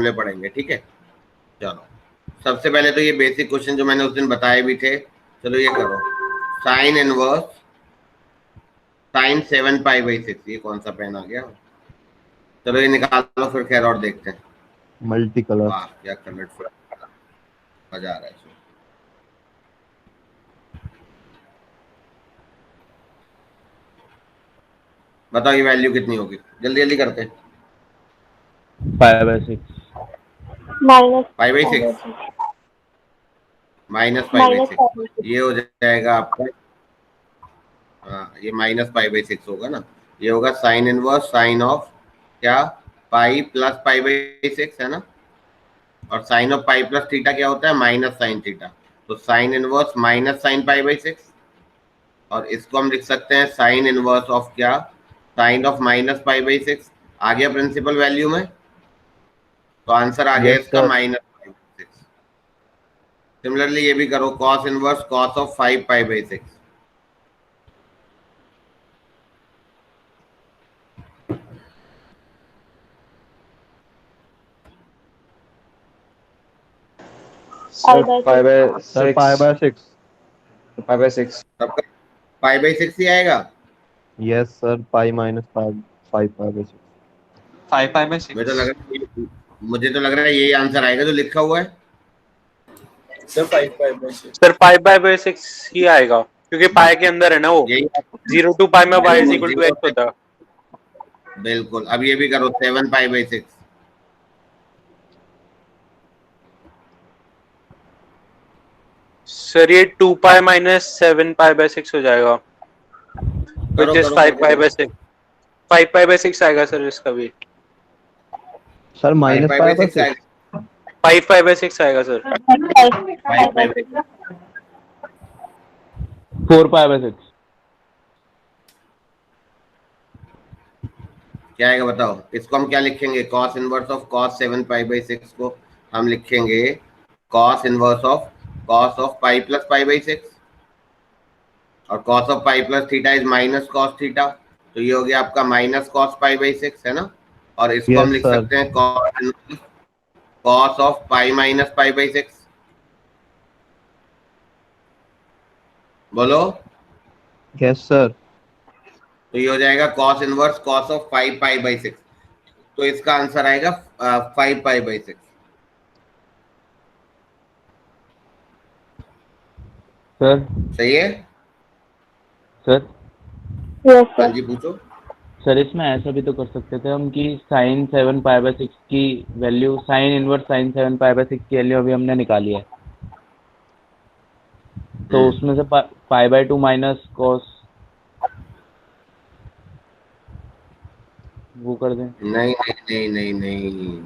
फॉर्मूले पढ़ेंगे, ठीक है। चलो सबसे पहले तो ये बेसिक क्वेश्चन जो मैंने उस दिन बताए भी थे, चलो ये करो। साइन इनवर्स साइन 7π/6, ये कौन सा पेन आ गया, चलो ये निकाल लो फिर खैर और देखते हैं। Multi colour. वाह क्या कलरफुल, मजा आ रहा है इसमें। बताओ ये वैल्यू कितनी होगी, जल्दी जल्दी करते हैं। 5/6 5/6 -5/6 ये हो जाएगा आपका, हाँ ये -π/6 होगा ना, ये होगा साइन इनवर्स साइन ऑफ क्या, पाई प्लस π/6 है ना, और sine of pi plus theta क्या होता है, माइनस साइन थीटा, तो साइन इनवर्स माइनस साइन π/6, और इसको हम लिख सकते हैं साइन इनवर्स ऑफ क्या, साइन ऑफ -π/6। आ गया प्रिंसिपल वैल्यू में, तो आंसर आ गया Yes, इसका sir. -π/6। सिमिलरली ये भी करो, cos inverse cos of 5π/6, Sir, 5/6. Sir, 5/6. 5/6. सबका π/6 ही आएगा। Yes, sir. Pi minus 5/6. 5/6. मुझे तो लग रहा है यही आंसर आएगा जो लिखा हुआ है। सर 5/6 ही आएगा, क्योंकि पाई के अंदर है ना वो, यही 0 to पाई में y is equal to x होता है। बिल्कुल, अब ये भी करो 7π/6, सर ये 2π minus 7π/6 हो जाएगा, which is 5π/6। 5π/6 आएगा सर इसका भी। Sir, minus 5π/6 5/6. 5π/6 आएगा सर। 5π/6 4π/6 क्या आएगा बताओ। इसको हम क्या लिखेंगे, कॉस इनवर्स ऑफ कॉस 7π/6 को हम लिखेंगे cos inverse of pi plus π/6, और cos of pi plus theta is minus cos theta, तो ये हो गया आपका माइनस कॉस π/6 है ना, और इसको हम Yes, लिख sir. सकते हैं कॉस ऑफ पाई माइनस π/6। बोलो, Yes, sir. तो ये हो जाएगा कॉस इनवर्स कॉस ऑफ 5π/6, तो इसका आंसर आएगा 5π/6। सर सही है। सर हाँ जी पूछो। सर इसमें ऐसा भी तो कर सकते थे हम कि साइन 7π/6 की वैल्यू, साइन इनवर्स साइन 7π/6 की वैल्यू अभी हमने निकाली है, तो उसमें से π/2 माइनस कॉस वो कर दें। नहीं नहीं नहीं नहीं नहीं,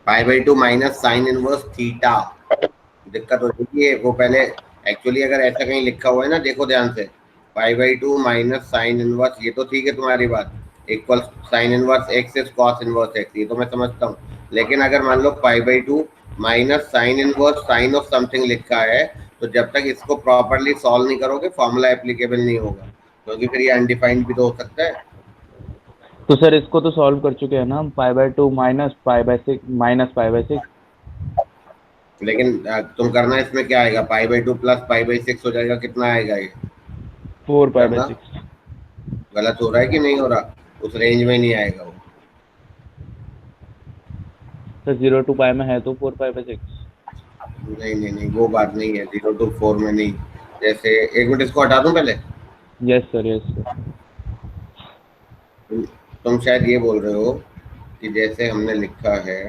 π/2 माइनस साइन इनवर्स थीटा, दिक्कत हो जाएगी है वो पहले। एक्चुअली अगर ऐसा कहीं लिखा हुआ है ना, देखो ध्यान से, π/2 माइनस साइन इनवर्स, ये तो ठीक है तुम्हारी बात, equal sine inverse x is cos inverse x, ये तो मैं समझता हूँ, लेकिन अगर मान लो π/2 minus sine inverse sine of something लिखा है, तो जब तक इसको प्रॉपरली सॉल्व नहीं करोगे फॉर्मूला एप्लीकेबल नहीं होगा, क्योंकि फिर ये अनडिफाइंड भी तो हो सकता है। तो सर इसको तो सॉल्व कर चुके हैं ना हम, π/2 माइनस π/6 माइनस π/6। लेकिन तुम करना इसमें क्या आएगा, π/2 प्लस π/6 हो जाएगा, कितना आएगा ये, 4π/6। गलत हो रहा है कि नहीं हो रहा, उस रेंज में नहीं आएगा वो। सर 0 to पाई में है तो 4π/6। नहीं नहीं नहीं वो बात नहीं है, 0 to 4 में नहीं। जैसे एक मिनट इसको हटा दूं पहले। Yes sir yes sir. तुम शायद ये बोल रहे हो कि जैसे हमने लिखा है,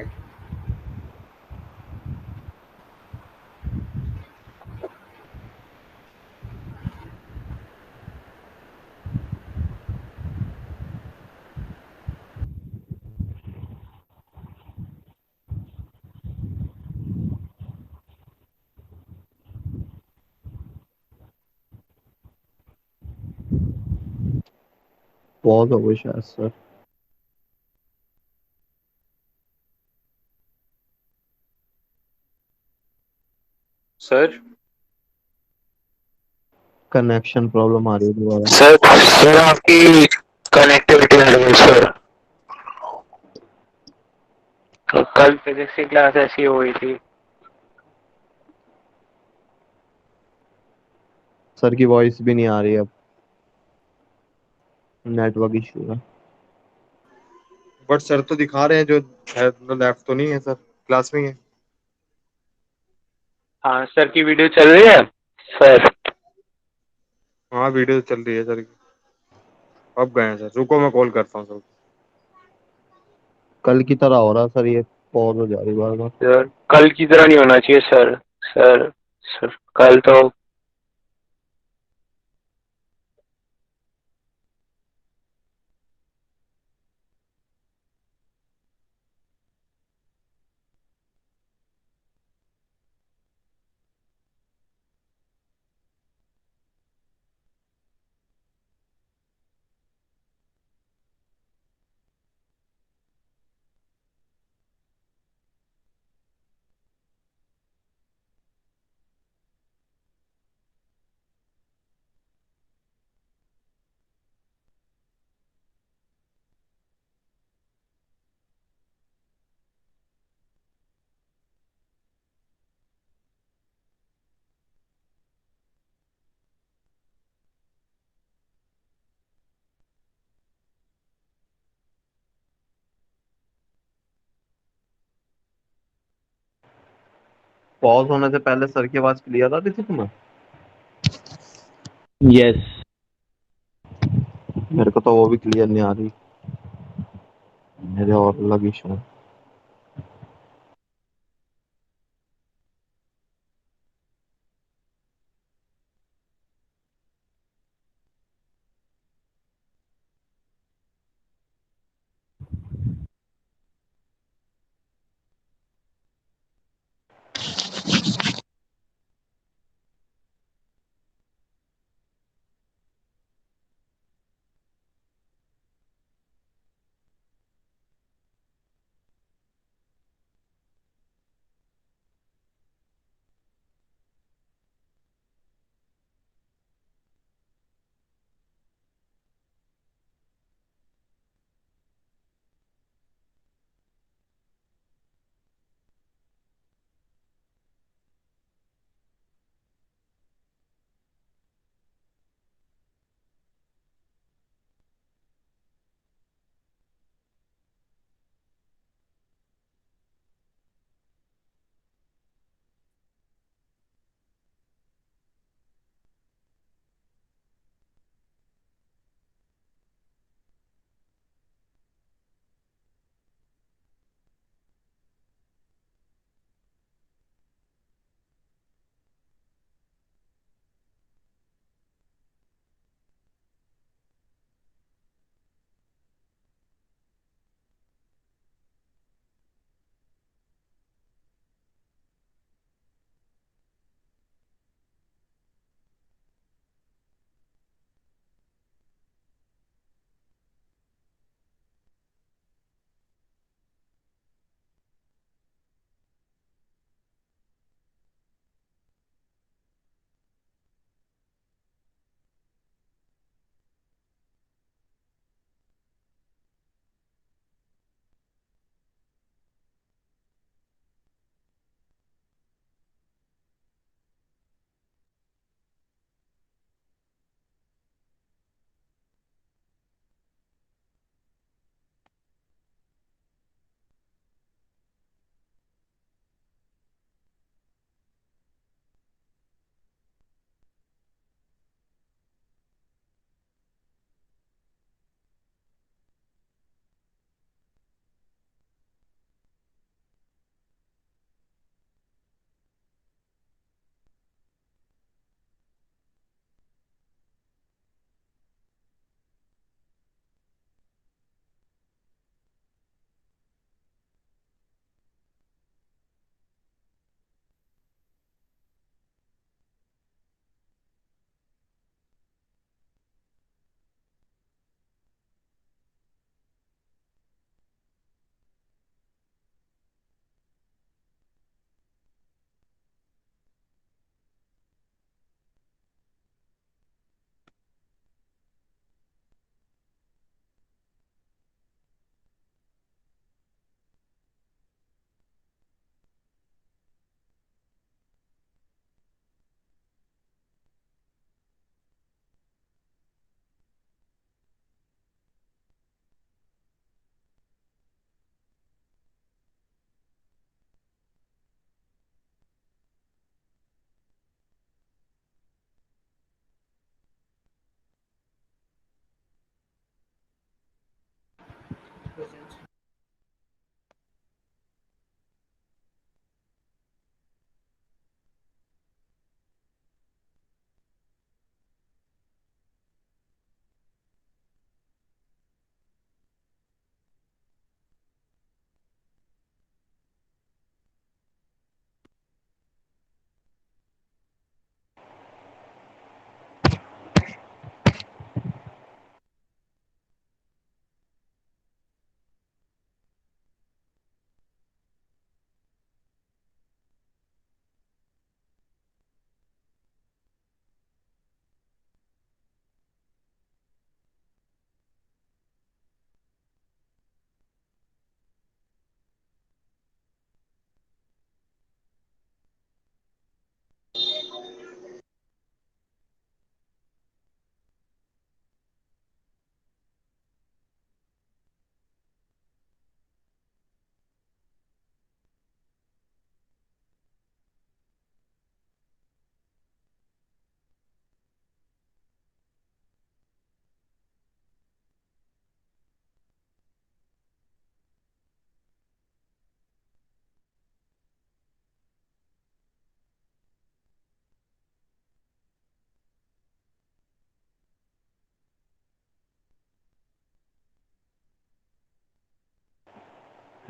Pause over शायद sir. सर Connection problem आ रही है दोबारा। सर आपकी कनेक्टिविटी आ रही है सर, कल फिजिक्स की क्लास ऐसी हुई थी। सर की वॉइस भी नहीं आ रही अब, नेटवर्क इशू है। बट सर तो दिखा रहे हैं जो है, लेफ्ट तो नहीं है सर, क्लास में ही है। हाँ सर की वीडियो चल रही है सर। हाँ वीडियो तो चल रही है सर की। अब गए हैं सर, रुको मैं कॉल करता हूँ सर। कल की तरह हो रहा सर, ये पॉज हो जा रही बार बार। सर कल की तरह नहीं होना चाहिए सर। सर सर कल तो पॉज होने से पहले सर की आवाज क्लियर आ रही थी तुम्हें? यस। मेरे को तो वो भी क्लियर नहीं आ रही, मेरे और अलग इशू है।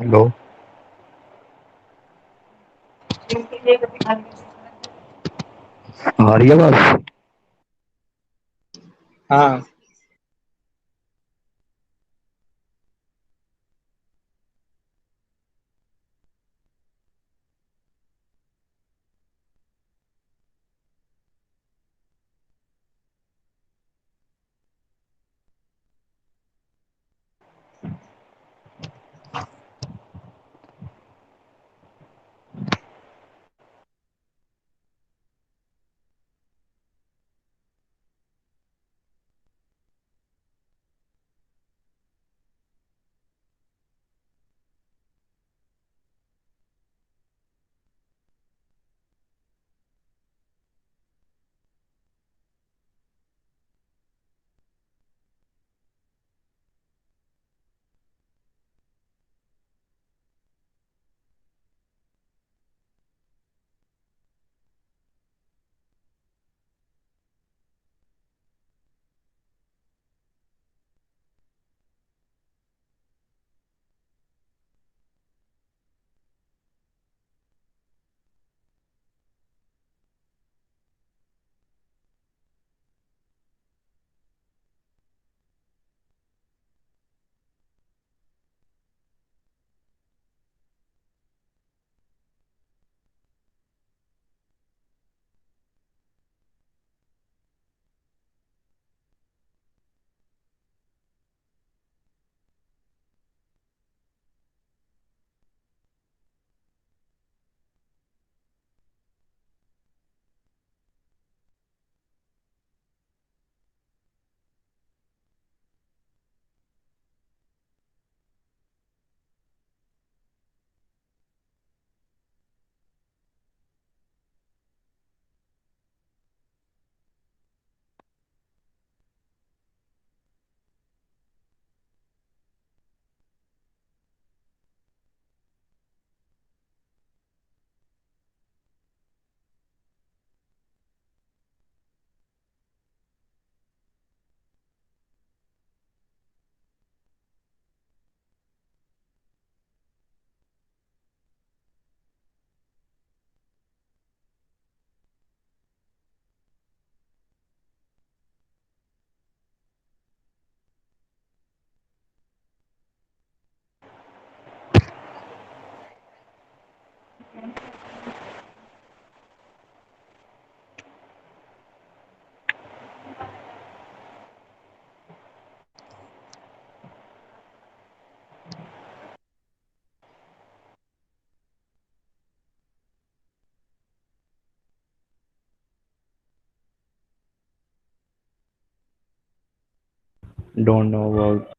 हेलो। आ रही है आवाज? हाँ Don't know about.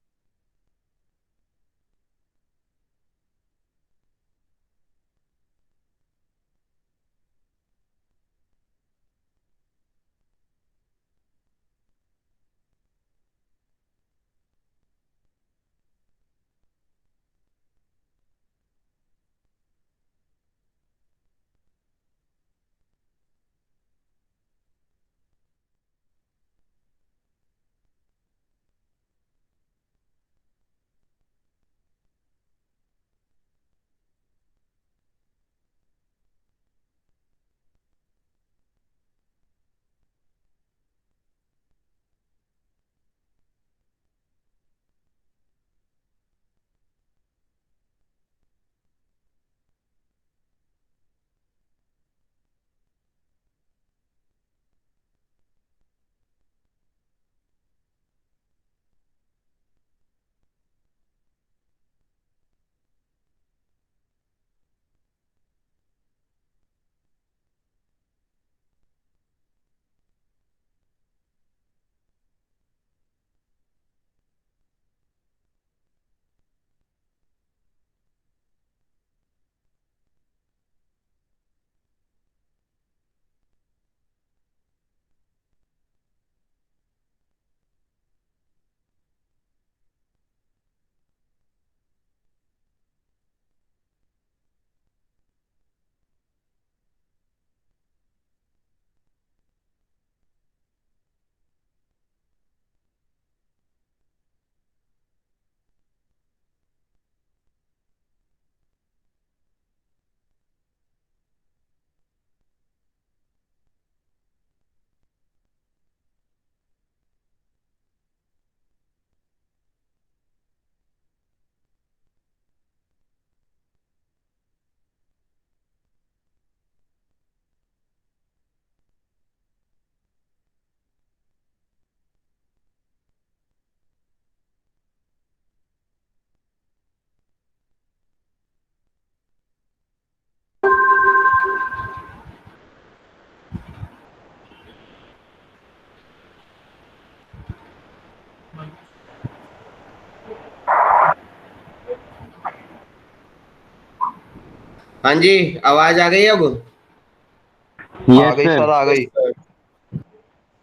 हाँ जी, आवाज आ गई अब? आ यस गई सर। सर, आ गई।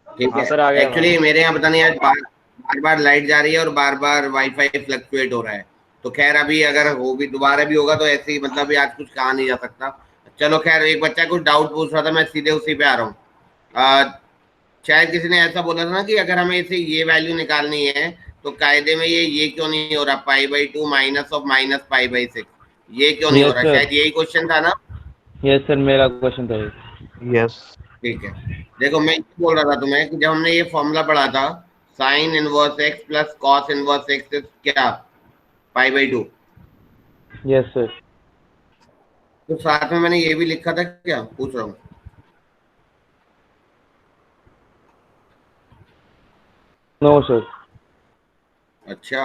ठीक हाँ है। सर, आ गया एक्चुअली मेरे यहाँ पता नहीं आज बार बार लाइट जा रही है और बार बार वाईफाई फ्लक्चुएट हो रहा है। तो खैर अभी अगर वो भी दोबारा भी होगा तो ऐसे ही, मतलब अभी आज कुछ कहा नहीं जा सकता। चलो खैर, एक बच्चा कुछ डाउट पूछ रहा था, मैं सीधे उसी पे आ रहा हूँ। शायद किसी ने ऐसा बोला था ना कि अगर हमें इसे ये वैल्यू निकालनी है तो कायदे में ये क्यों नहीं हो रहा, पाई/2 माइनस ऑफ माइनस पाई/6, ये क्यों नहीं हो यस रहा? सर। शायद यही क्वेश्चन था ना। यस सर, मेरा क्वेश्चन था ये। यस। ठीक है। देखो मैं ये बोल रहा था तुम्हें कि जब हमने ये फॉर्मूला पढ़ा था, sine inverse x plus cos inverse x क्या, पाई/2। Yes sir. तो साथ में मैंने ये भी लिखा था, क्या पूछ रहा हूँ? No sir. अच्छा,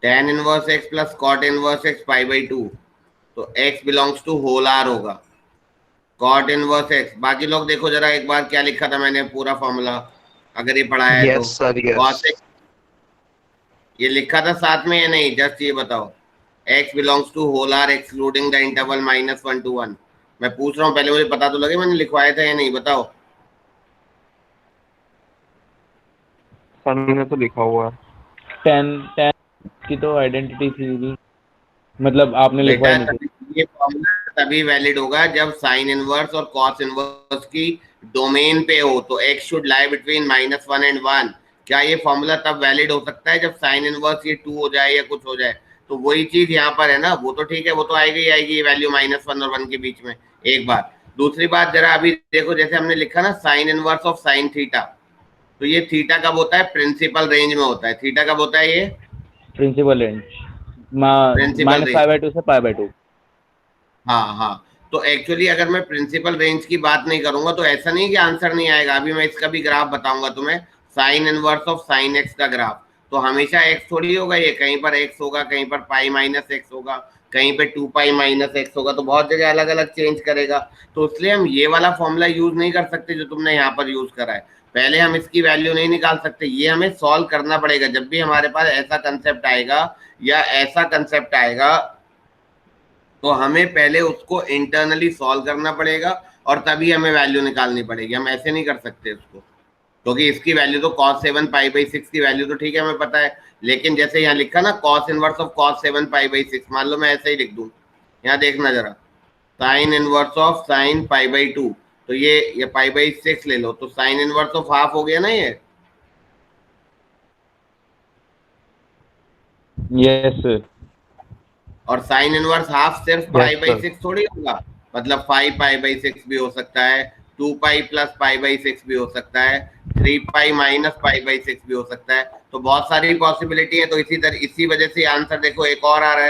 tan inverse x plus cot inverse x pi, तो x belongs to whole R होगा। कॉट इनवर्स एक्स, बाकी लोग देखो जरा एक बार क्या लिखा था मैंने, पूरा फॉर्मूला अगर ये पढ़ा है तो। Yes sir, yes. cos x ये लिखा था साथ में या नहीं, जस्ट ये बताओ। x belongs to whole R excluding the interval -1 to 1। मैं पूछ रहा हूँ, पहले मुझे पता तो लगे मैंने लिखवाया था या नहीं, बताओ। सर ने तो लिखा हुआ है। टेन टेन की तो आइडेंटिटी थी, मतलब आपने बेटा लिखवाई नहीं थी। ये फॉर्मूला तभी वैलिड होगा जब साइन इनवर्स और कॉस इनवर्स की डोमेन पे हो, तो x should lie between -1 and 1। क्या ये फॉर्मूला तब वैलिड हो सकता है जब साइन इनवर्स ये 2 हो जाए या कुछ हो जाए? तो वही चीज यहाँ पर है ना, वो तो ठीक है, वो तो आएगी आएगी ये वैल्यू -1 और 1 के बीच में, एक बात। दूसरी बात जरा अभी देखो, जैसे हमने लिखा ना sign inverse of sine theta, तो ये थीटा कब होता है? प्रिंसिपल रेंज में होता है। थीटा कब होता है ये? Principal range principal range. -π/2 से π/2। हाँ हाँ। तो एक्चुअली अगर मैं प्रिंसिपल रेंज की बात नहीं करूंगा तो ऐसा नहीं कि आंसर नहीं आएगा। अभी मैं इसका भी ग्राफ बताऊंगा तुम्हें, sign inverse of sine x का ग्राफ। तो हमेशा एक्स थोड़ी होगा, ये कहीं पर एक्स होगा, कहीं पर पाई माइनस एक्स होगा, कहीं पे 2 पाई माइनस एक्स होगा, तो बहुत जगह अलग अलग चेंज करेगा। तो इसलिए हम ये वाला फॉर्मूला यूज नहीं कर सकते जो तुमने यहाँ पर यूज करा है। पहले हम इसकी वैल्यू नहीं निकाल सकते, ये हमें सॉल्व करना पड़ेगा। जब भी हमारे पास ऐसा कंसेप्ट आएगा या ऐसा कंसेप्ट आएगा तो हमें पहले उसको इंटरनली सॉल्व करना पड़ेगा और तभी हमें वैल्यू निकालनी पड़ेगी। हम ऐसे नहीं कर सकते उसको, क्योंकि इसकी वैल्यू तो cos 7 π/6 की वैल्यू तो ठीक है हमें पता है, लेकिन जैसे यहाँ लिखा ना cos इनवर्स ऑफ cos 7 π/6, मान लो मैं ऐसे ही लिख दूं, यहाँ देखना जरा, साइन इनवर्स ऑफ साइन π/2, तो ये π/6 ले लो, तो साइन इनवर्स ऑफ हाफ हो गया ना ये। Yes sir. और साइन इनवर्स हाफ सिर्फ Yes, π/6 थोड़ी होगा, मतलब 5 π/6 भी हो सकता है, 2 पाई प्लस π/6 भी हो सकता है, 3 पाई माइनस π/6 भी हो सकता है। तो बहुत सारी पॉसिबिलिटी है। तो इसी वजह से आंसर देखो एक और आ रहा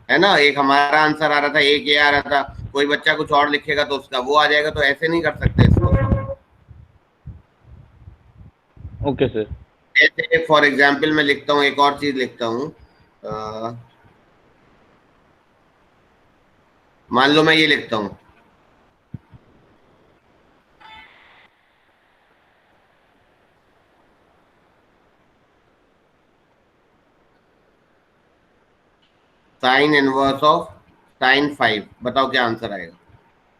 है ना, एक हमारा आंसर आ रहा था, एक ये आ रहा था, कोई बच्चा कुछ और लिखेगा तो उसका वो आ जाएगा। तो ऐसे नहीं कर सकते इसको। Okay sir. जैसे फॉर एग्जाम्पल मैं लिखता हूँ, एक और चीज लिखता हूँ, मान लो मैं ये लिखता हूँ, साइन इनवर्स ऑफ साइन 5, बताओ क्या आंसर आएगा?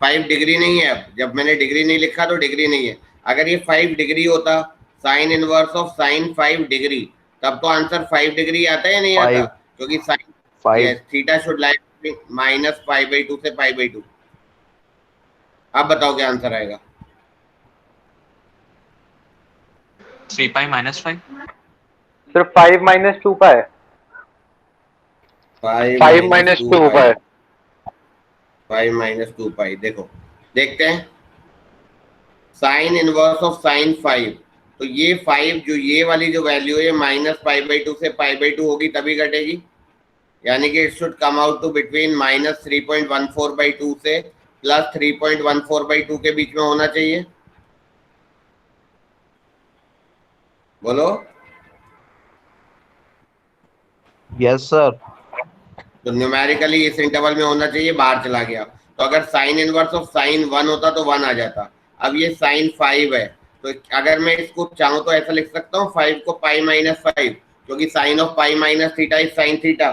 5 डिग्री नहीं है, अब जब मैंने डिग्री नहीं लिखा तो डिग्री नहीं है। अगर ये 5 डिग्री होता, sign inverse of sign 5 degree, तब तो आंसर 5 डिग्री आता है या नहीं आता? 5 क्योंकि sine, 5 yes, theta should lie -π/2 से π/2। अब बताओ क्या आंसर आएगा? 3 पाई -5। सिर्फ 5 - 2 पाई। 5 - 2 पाई। 5 - 2 पाई। देखो देखते हैं, साइन इनवर्स ऑफ साइन 5, तो ये 5 जो ये वाली जो वैल्यू है -π/2 से π/2 होगी तभी घटेगी, यानी कि it should come out to between -3.14/2 से +3.14/2 के बीच में होना चाहिए। बोलो। Yes sir. तो न्यूमेरिकली इस इंटरवल में होना चाहिए, बाहर चला गया। तो अगर साइन इनवर्स ऑफ साइन 1 होता तो 1 आ जाता। अब ये साइन 5 है, तो अगर मैं इसको चाहूं तो ऐसा लिख सकता हूँ 5 को π-5, क्योंकि sine of pi minus theta is sine theta.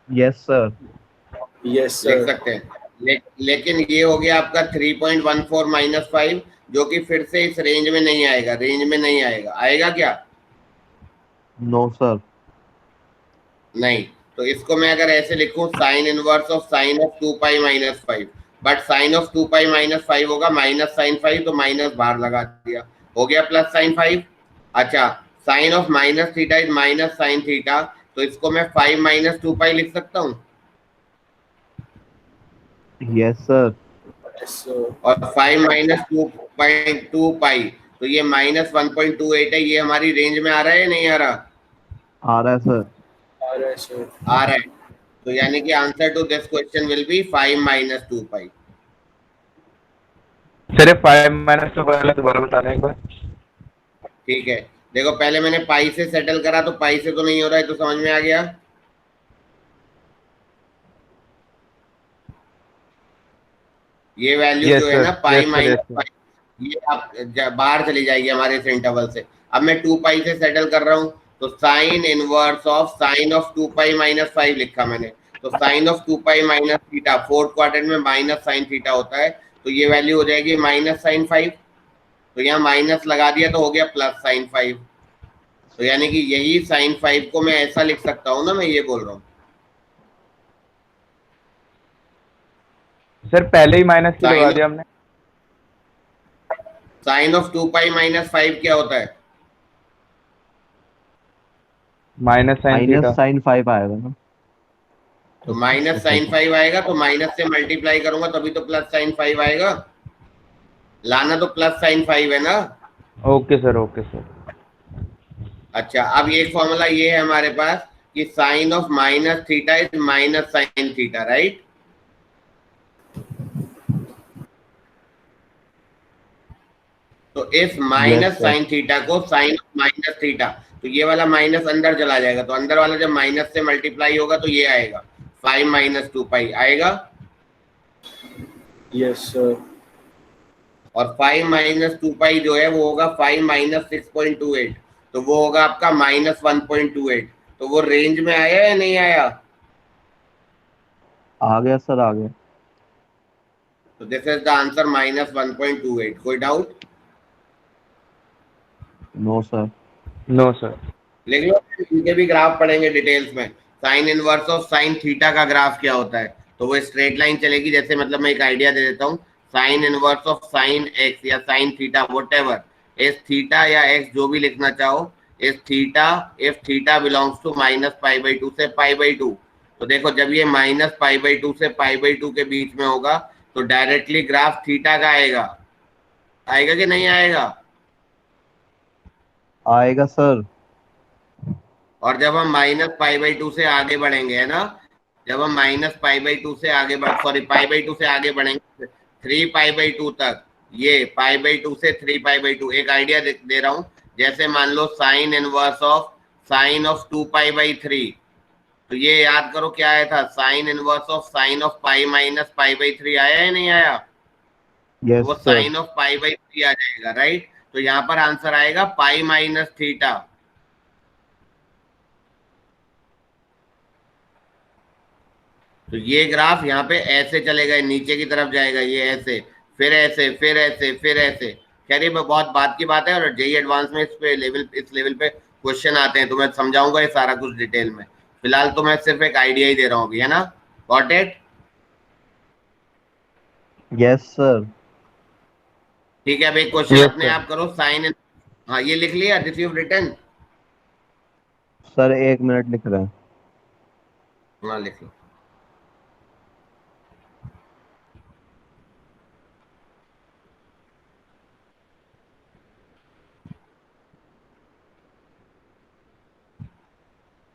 Yes sir. Yes लिख सर। सकते हैं। लेकिन ये हो गया आपका 3.14 माइनस 5, जो कि फिर से इस रेंज में नहीं आएगा, रेंज में नहीं आएगा। आएगा क्या? No sir. नहीं। तो इसको मैं अगर ऐसे लिखूं, sine inverse of sine of 2 pi minus 5, but sine of 2 pi minus 5 होगा माइनस साइन 5, तो माइनस बाहर लगा दिया, हो गया प्लस साइन 5। अच्छा, sine of minus theta is minus sine theta, तो इसको मैं 5 माइनस 2 पाई लिख सकता हूँ। Yes sir. और 5 माइनस 2.2 पाई, तो ये माइनस 1.28 है। ये हमारी रेंज में आ रहा है या नहीं आ रहा? आ रहा है सर। आ रहा है सर। आ रहा है। तो यानी कि answer to this question will be 5 minus 2 pi. Sir 5 minus 2 वाला दोबारा बताना एक बार। ठीक है, देखो पहले मैंने पाई से सेटल करा, तो पाई से तो नहीं हो रहा है, तो समझ में आ गया। ये वैल्यू Yes, जो है sir. ना पाई Yes, sir. Minus Yes, sir. पाई, ये आप बाहर चली जाएगी हमारे इस इंटरवल से। अब मैं 2 पाई से सेटल कर रहा हूँ, तो sine inverse of sine of 2 pi minus 5 लिखा मैंने। तो sine of 2 pi minus theta, fourth quadrant में माइनस साइन थीटा होता है, तो ये वैल्यू हो जाएगी माइनस साइन 5। तो यहाँ माइनस लगा दिया तो हो गया प्लस साइन 5। तो यानी कि यही साइन 5 को मैं ऐसा लिख सकता हूँ ना, मैं ये बोल रहा हूँ। सर पहले ही माइनस की लगा दिया हमने। साइन ऑफ 2 पाई माइनस 5 क्या होता है? Minus sine theta. Minus sine 5 आएगा ना। तो माइनस साइन 5 आएगा, तो माइनस से मल्टीप्लाई करूंगा तभी तो प्लस साइन 5 आएगा। लाना तो प्लस साइन 5 है ना। Okay sir, okay sir. अच्छा, अब एक फॉर्मूला ये है हमारे पास कि sine of minus theta is minus sine theta, right. तो इस माइनस sir. साइन थीटा को साइन ऑफ माइनस थीटा, तो ये वाला माइनस अंदर चला जाएगा, तो अंदर वाला जब माइनस से मल्टीप्लाई होगा तो ये आएगा 5 माइनस 2 पाई आएगा। Yes sir. और 5 माइनस 2 पाई जो है वो होगा 5 माइनस 6.28, तो वो होगा आपका माइनस 1.28। तो वो रेंज में आया या नहीं आया? आ गया सर, आ गया। तो this is the answer minus 1.28। कोई doubt? No sir. No sir. लिख लो, इनके भी ग्राफ पढ़ेंगे डिटेल्स में। Sine inverse of sine theta का ग्राफ क्या होता है, तो वो स्ट्रेट लाइन चलेगी। जैसे मतलब मैं एक आइडिया दे देता हूँ, sine inverse of sine x या साइन थीटा, व्हाटएवर, इस थीटा या एक्स जो भी लिखना चाहो, इस theta if theta belongs to minus pi by 2 से पाई बाई 2। तो देखो जब ये माइनस पाई बाई 2 से पाई बाई 2 के बीच में होगा, तो डायरेक्टली ग्राफ थीटा का आएगा। आएगा कि नहीं आएगा? आएगा सर। और जब हम माइनस पाई बाई 2 से आगे बढ़ेंगे, है ना, जब हम माइनस पाई बाई 2 से आगे बढ़ सॉरी पाई बाई 2 से आगे बढ़ेंगे 3 पाई बाई 2 तक, ये पाई बाई 2 से 3 पाई बाई 2। एक आइडिया दे रहा हूं, जैसे मान लो sine inverse of sine of 2 pi by 3, तो ये याद करो क्या आया था, sine inverse of sine of pi minus pi by 3 आया या नहीं आया? यस वो sir. Sine of pi by 3 आ जाएगा, राइट। तो यहाँ पर आंसर आएगा पाई माइनस थीटा। तो ये ग्राफ यहाँ पे ऐसे चलेगा, नीचे की तरफ जाएगा, ये ऐसे, फिर ऐसे, फिर ऐसे, फिर ऐसे। खैर ये बहुत बात की बात है, और जेई एडवांस में इस लेवल पे क्वेश्चन आते हैं, तो मैं समझाऊंगा ये सारा कुछ डिटेल में। फिलहाल तो मैं सिर्फ एक आइडिया ही दे रहा हूँ अभी, है ना। Got it? Yes sir. ठीक है, अब एक क्वेश्चन Yes, अपने sir. आप करो। साइन, हाँ ये लिख लिया, this you written? Sir 1 minute लिख रहे हैं। हाँ लिख लो।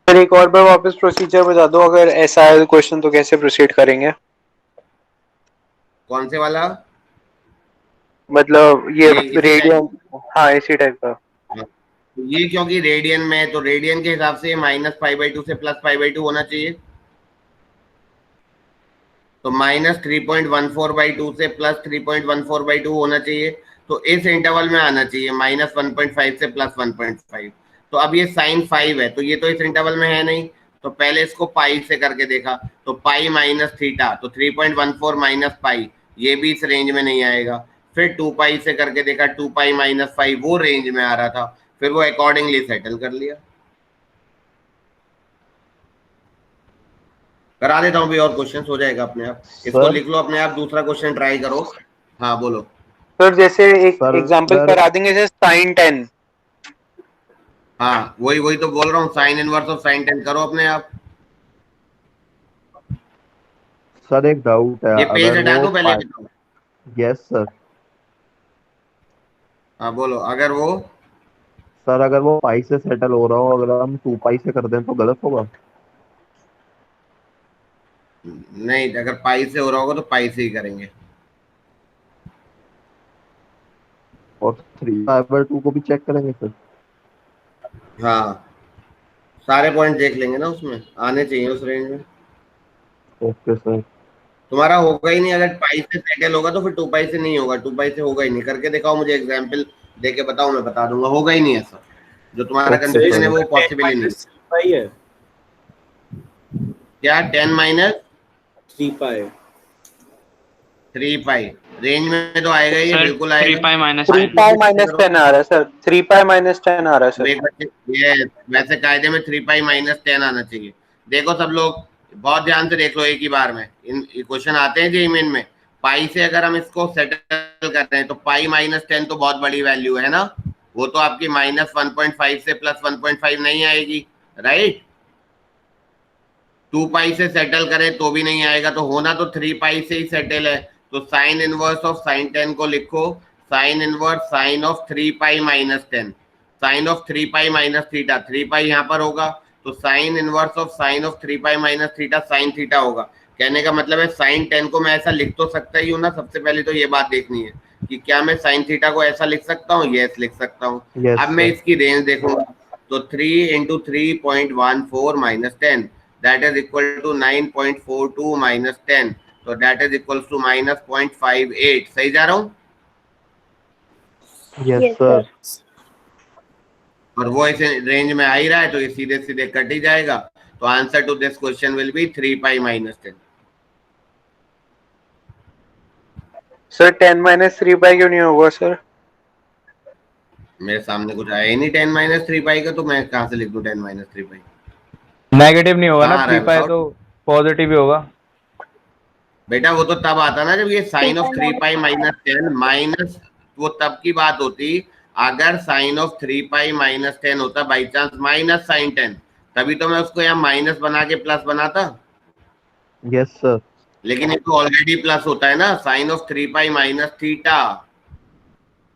फिर एक और बार वापस प्रोसीजर बता दो, अगर ऐसा है क्वेश्चन तो कैसे प्रोसीड करेंगे? कौन से वाला? मतलब ये इसी रेडियन, हाँ इसी टाइप का। तो ये क्योंकि रेडियन में है, तो रेडियन के हिसाब से माइनस पाई बाई 2 से प्लस पाई बाई 2 होना चाहिए। तो माइनस 3.14 बाई 2 से प्लस 3.14 बाई 2 होना चाहिए। तो इस इंटरवल में आना चाहिए माइनस 1.5 से प्लस 1.5। तो अब ये साइन 5 है, तो ये तो इस इंटरवल में है नहीं, तो पहले इसको पाई से करके देखा, तो पाई माइनस थीटा, तो 3.14 माइनस पाई, ये भी इस रेंज में नहीं आएगा। फिर 2 पाई से करके देखा, 2 पाई माइनस 5, वो रेंज में आ रहा था, फिर वो अकॉर्डिंगली सेटल कर लिया। करा देता हूँ भी, और क्वेश्चन हो जाएगा अपने आप, इसको लिख लो अपने आप, दूसरा क्वेश्चन ट्राई करो। हाँ बोलो सर। जैसे एक सर एग्जांपल अगर करा देंगे जैसे साइन 10। हाँ वही तो बोल रहा हूँ, साइन इनवर्स ऑफ साइन 10 करो अपने आप। सर एक डाउट है, ये पेज अगर हटा वो दो पहले बताओ। Yes sir. हाँ बोलो, अगर वो सर अगर वो पाई से सेटल हो रहा हो, अगर हम 2 पाई से कर दें तो गलत होगा? नहीं, अगर पाई से हो रहा होगा तो पाई से ही करेंगे। और 3/2 को भी चेक करेंगे सर? हाँ सारे पॉइंट देख लेंगे ना, उसमें आने चाहिए उस रेंज में। Okay sir. तुम्हारा होगा ही नहीं, अगर पाई से सेटल होगा तो फिर 2 पाई से नहीं होगा, 2 पाई से होगा ही नहीं। करके दिखाओ मुझे, एग्जाम्पल दे के बताओ, मैं बता दूंगा, होगा ही नहीं ऐसा। जो तुम्हारा ओके कंफ्यूजन है सर। वो पॉसिबल ही नहीं। पाई है क्या 10 माइनस 3 पाई 3 पाई रेंज में तो आएगा, ये सर बिल्कुल 3 आएगा। Pi minus 3 10। पाई माइनस 10 आ रहा है सर। 3 पाई माइनस 10 आ रहा है सर। एक बच्चे ये वैसे कायदे में 3 पाई माइनस 10 आना चाहिए। देखो सब लोग बहुत ध्यान से देख लो, एक ही बार में इन क्वेश्चन आते हैं जेईई मेन में। पाई से अगर हम इसको सेटल कर रहे हैं तो पाई माइनस 10 तो बहुत बड़ी वैल्यू है ना, वो तो आपकी माइनस 1.5 से प्लस 1.5 नहीं आएगी, राइट। 2 पाई से सेटल करें तो भी नहीं आएगा, तो होना तो 3 पाई से ही सेटल है। तो साइन इनवर्स ऑफ साइन 10 को लिखो, sine inverse sine of 3 pi minus 10, sine of 3 pi minus theta, 3 pi यहाँ पर होगा, तो sine inverse of sine of 3 pi minus theta sine theta होगा। कहने का मतलब है साइन 10 को मैं ऐसा लिख तो सकता ही हूँ ना, सबसे पहले तो ये बात देखनी है कि क्या मैं साइन थीटा को ऐसा लिख सकता हूँ, यस लिख सकता हूँ। यस अब मैं सर। इसकी रेंज देखूंगा, तो 3 into 3.14 minus 10, that is equal to 9.42 minus 10, so that is equals to minus 0.58। सही जा रहा हूँ? Yes sir. और वो इस रेंज में आ ही रहा है, तो ये सीधे सीधे कट ही जाएगा। तो answer to this question will be 3 pi minus 10। Sir 10 minus 3 pi क्यों नहीं होगा सर? मेरे सामने कुछ आया ही नहीं 10 माइनस 3 पाई का, तो मैं कहाँ से लिख दूं 10 माइनस 3 पाई? नेगेटिव नहीं होगा ना, कहाँ आ रहा 3 है पाई बताओ तो पॉजिटिव ही होगा। बेटा। वो तो तब आता ना जब ये sine of 3 pi minus 10 minus, वो तब की बात होती अगर साइन ऑफ 3 पाई माइनस 10 होता बाई चांस माइनस साइन 10, तभी तो मैं उसको यहाँ माइनस बना के प्लस बनाता। Yes sir. लेकिन ये तो ऑलरेडी प्लस होता है ना, sine of 3 pi minus theta.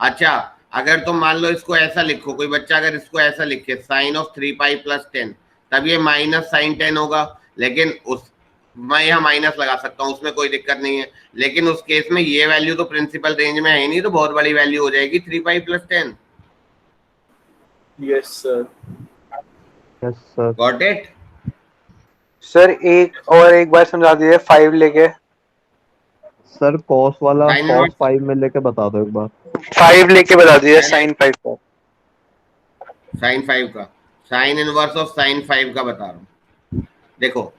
अच्छा, अगर तुम मान लो इसको ऐसा लिखो, कोई बच्चा अगर इसको ऐसा लिखे साइन ऑफ 3 पाई प्लस 10, तब ये माइनस साइन 10 होगा। लेकिन उस मैं यहाँ माइनस लगा सकता हूँ, उसमें कोई दिक्कत नहीं है। लेकिन उस केस में ये वैल्यू तो प्रिंसिपल रेंज में है ही नहीं, तो बहुत बड़ी वैल्यू हो जाएगी 3 pi plus 10। Yes sir. Yes sir. Got it? Sir एक बार समझा दीजिए 5 लेके। सर कॉस वाला साइन कॉस इनवर्स 5 में लेके बता दो एक बार। 5 लेके बता दीजिए साइन 5 का। साइन 5 का, साइन इनवर्स ऑफ साइन 5 का बता रहा हूँ। देखो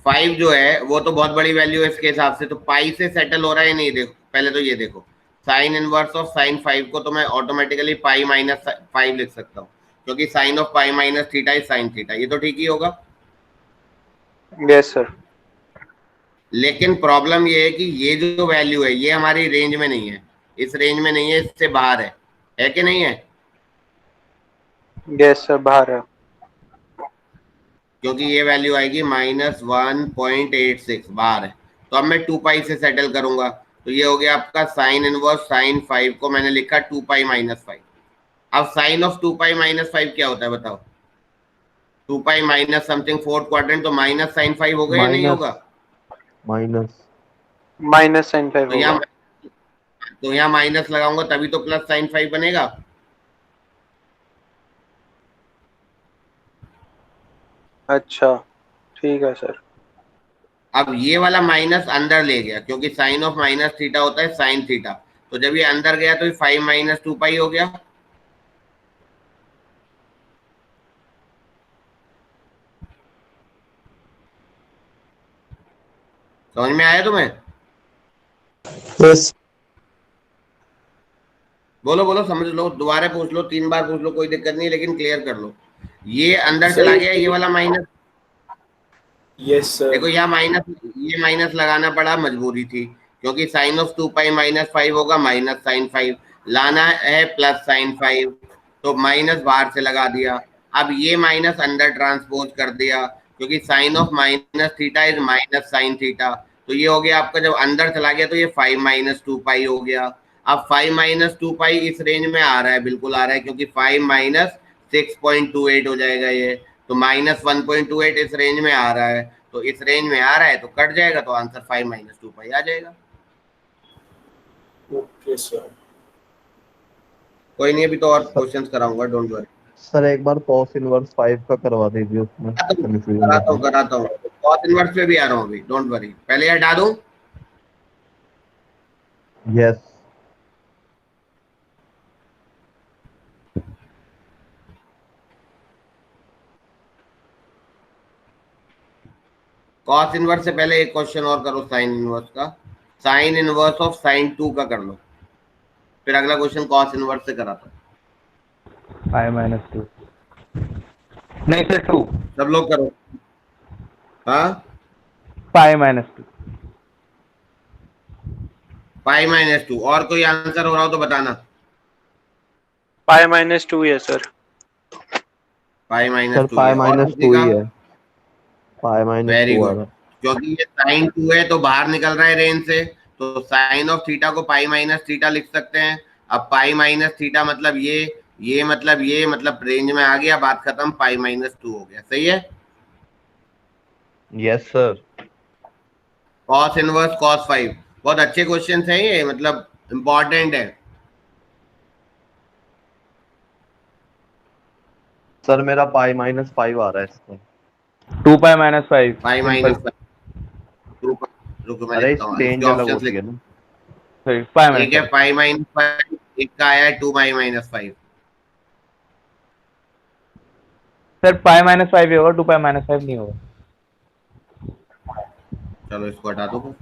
5 जो है वो तो बहुत बड़ी वैल्यू है इसके हिसाब से, तो पाई से सेटल हो रहा है नहीं। देखो पहले तो ये देखो, साइन इनवर्स ऑफ साइन 5 को तो मैं ऑटोमेटिकली पाई माइनस 5 लिख सकता हूँ, क्योंकि sine of pi minus theta is sine theta, ये तो ठीक ही होगा। Yes sir. लेकिन प्रॉब्लम ये है कि ये जो वैल्यू है ये हमारी रेंज में नहीं है, इस रेंज में नहीं है, इससे बाहर है कि नहीं है? यस सर बाहर है। क्योंकि ये वैल्यू आएगी -1.86, बाहर है। तो अब मैं 2 पाई से सेटल करूंगा, तो ये हो गया आपका साइन इनवर्स साइन 5 को मैंने लिखा 2 पाई माइनस 5। अब साइन ऑफ 2 पाई माइनस 5 क्या होता है बताओ? 2 pi minus something fourth quadrant, तो माइनस साइन 5 होगा या नहीं होगा? माइनस माइनस साइन 5 तो यहाँ होगा। माइनस लगाऊंगा तभी तो प्लस साइन 5 बनेगा। अच्छा ठीक है सर। अब ये वाला माइनस अंदर ले गया, क्योंकि साइन ऑफ माइनस थीटा होता है साइन थीटा, तो जब ये अंदर गया तो 5 माइनस 2 पाई हो गया। समझ में आया तुम्हें? यस बोलो बोलो, समझ लो, दोबारा पूछ लो, 3 बार पूछ लो, कोई दिक्कत नहीं, लेकिन क्लियर कर लो। ये अंदर सर, चला गया, ये वाला माइनस। Yes sir. देखो यहाँ माइनस, ये माइनस लगाना पड़ा, मजबूरी थी, क्योंकि साइन ऑफ 2 पाई -5 होगा माइनस साइन 5, लाना है प्लस साइन 5, तो माइनस बाहर से लगा दिया। अब ये माइनस अंदर ट्रांसपोज कर दिया, क्योंकि sine of minus theta is minus sine theta, तो ये हो गया आपका, जब अंदर चला गया तो ये 5 - 2 पाई हो गया। अब 5 - 2 पाई इस रेंज में आ रहा है, बिल्कुल आ रहा है, क्योंकि 5 - 6.28 हो जाएगा ये, तो -1.28 इस रेंज में आ रहा है, तो इस रेंज में आ रहा है तो कट जाएगा, तो आंसर 5 - 2 पाई आ जाएगा। Okay sir. कोई नहीं, अभी तो और क्वेश्चंस कराऊंगा, डोंट वरी। सर एक बार cos इनवर्स 5 का करवा दीजिए, उसमें कंफ्यूजन कराता हूँ है। कराता हूँ, कॉस इनवर्स पे भी आ रहा हूँ अभी, डोंट वरी। पहले हटा दूं? यस कॉस इनवर्स से पहले एक क्वेश्चन और करो साइन इनवर्स का, साइन इनवर्स ऑफ साइन 2 का कर लो, फिर अगला क्वेश्चन कॉस इनवर्स से कराता हूँ। 5 - 2 नहीं सर 2, सब लोग करो। हाँ, 5 - 2। पाई -2, और कोई आंसर हो रहा हो तो बताना। पाई -2 है सर। पाई सर -2 पाई है, और माइनस किसी टू का? ही है, पाई माइनस वेरी टू आ गुड, रहा है। क्योंकि ये साइन 2 है तो बाहर निकल रहा है रेंज से, तो साइन ऑफ थीटा को पाई -थीटा लिख सकते हैं। अब पाई -थीटा मतलब ये मतलब ये मतलब रेंज में आ गया, बात खत्म, पाई -2 हो गया, सही है। Yes sir. Cos inverse cos 5, बहुत अच्छे क्वेश्चन हैं ये, मतलब इम्पोर्टेंट है। सर मेरा पाई -5 आ रहा है इसका। 2 पाई -5 पाई सिंपल। -5, रुको मैं अरे लिखता इसकी हूँ, इसके रेंज अलग ऑप्शंस होती लिख। है ना। सॉरी 5 एक है -5 पाई -5, एक का आया है 2 पाई -5। सर, पाई -5 ही होगा, 2 पाई -5 नहीं होगा। चलो इसको हटा दो।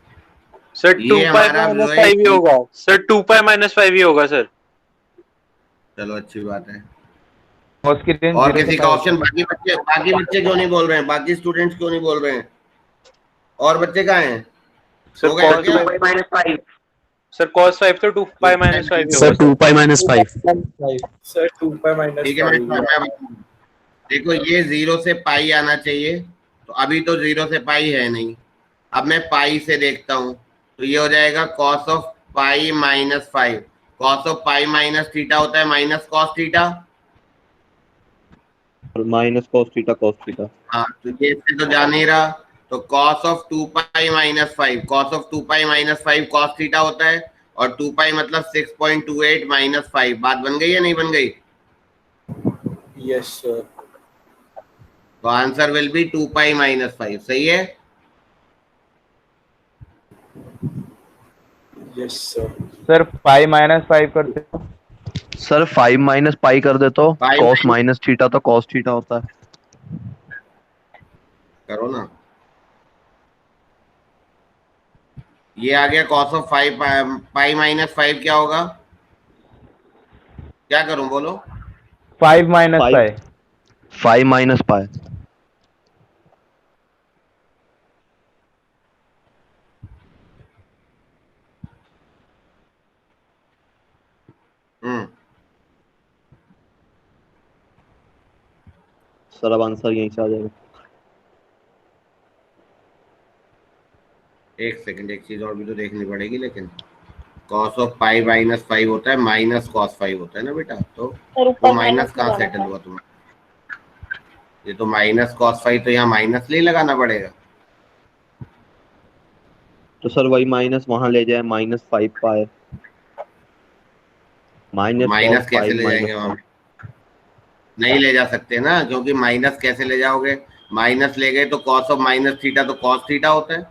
सर 2 ये पाई हमारा जो है, 5 ही होगा सर, 2 पाई -5 ही होगा सर। चलो अच्छी बात है। और उसकी रेंज और 0 से किसी का पाई होती ऑप्शन? बाकी बच्चे क्यों नहीं बोल रहे हैं? बाकी स्टूडेंट्स क्यों नहीं बोल रहे हैं? और बच्चे कहाँ हैं? सर सो गए cos क्या? 5 सर cos 5 तो 2 पाई -5 ही होगा सर 2 पाई -5। सर 2 पाई ठीक है, मैं -5। देखो, ये 0 से पाई आना चाहिए, तो अभी तो 0 से पाई है नहीं। अब मैं पाई से देखता हूँ, तो ये हो जाएगा cos of pi -5। cos of pi minus theta होता है minus cos theta. Minus cos theta. हाँ, तो ये इससे तो जा नहीं रहा, तो cos of 2 pi -5, cos of 2 pi -5 cos theta होता है, और 2 पाई मतलब 6.28 -5। बात बन गई या नहीं बन गई? Yes sir. तो आंसर विल बी 2 पाई -5, सही है। Yes sir. सर पाई -5 करते हो। सर 5 - पाई कर दे तो पाई cos माइनस थीटा तो cos थीटा होता है। करो ना, ये आ गया cos ऑफ 5 पाई -5 क्या होगा? क्या करूं बोलो? 5 - फाइव पाई। 5 - पाई। हम्म, सर अब आंसर यहीं से आ जाएगा। एक सेकंड, एक चीज और भी तो देखनी पड़ेगी, लेकिन cos ऑफ पाई -5 होता है माइनस cos 5 होता है ना बेटा, तो वो माइनस कहाँ सेटल हुआ तुम्हारा? ये तो माइनस cos 5, तो यहाँ माइनस नहीं लगाना पड़ेगा। तो सर वही माइनस वहां ले जाए, -5 पाए, तो माइनस माइनस cos कैसे 5 ले जाएंगे -5। वहां? नहीं ले जा सकते ना, क्योंकि माइनस कैसे ले जाओगे? माइनस ले गए तो cos ऑफ माइनस थीटा तो cos थीटा होता है,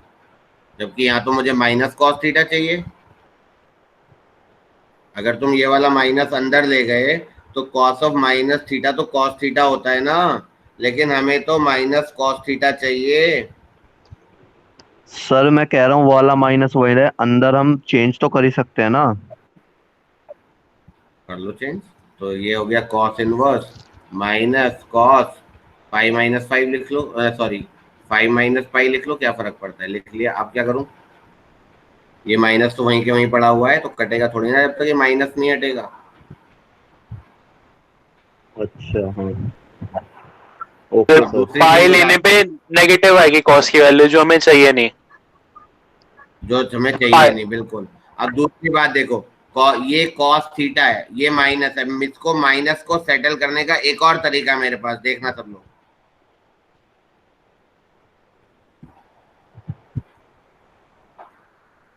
जबकि यहाँ तो मुझे माइनस cos थीटा चाहिए। अगर तुम ये वाला माइनस अंदर ले गए तो cos ऑफ माइनस थीटा तो cos थीटा होता है ना, लेकिन हमें तो माइनस cos थीटा चाहिए। सर मैं कह रहा हूँ वो वाला माइनस वही रहे, अंदर हम चेंज तो कर ही सकते हैं ना। कर लो चेंज। तो ये हो गया cos inverse minus cos pi minus 5 लिख लो, सॉरी 5 माइनस पाई लिख लो, क्या फर्क पड़ता है, लिख लिया। अब क्या करूं, ये माइनस तो वहीं के वहीं पड़ा हुआ है तो कटेगा थोड़ी ना जब तक ये माइनस नहीं हटेगा। अच्छा हाँ। तो ओके अब सर। दूसरी पाई चीज लेने बता, पे नेगेटिव आएगी कॉस की वैल्यू, जो हमें चाहिए नहीं। जो हमें चाहिए पाई नहीं, बिल्कुल। अब दूसरी बात देखो, ये कॉस थीटा है, ये माइनस है, इसको माइनस को सेटल करने का एक और तरीका है मेरे पास, देखना सब लोग।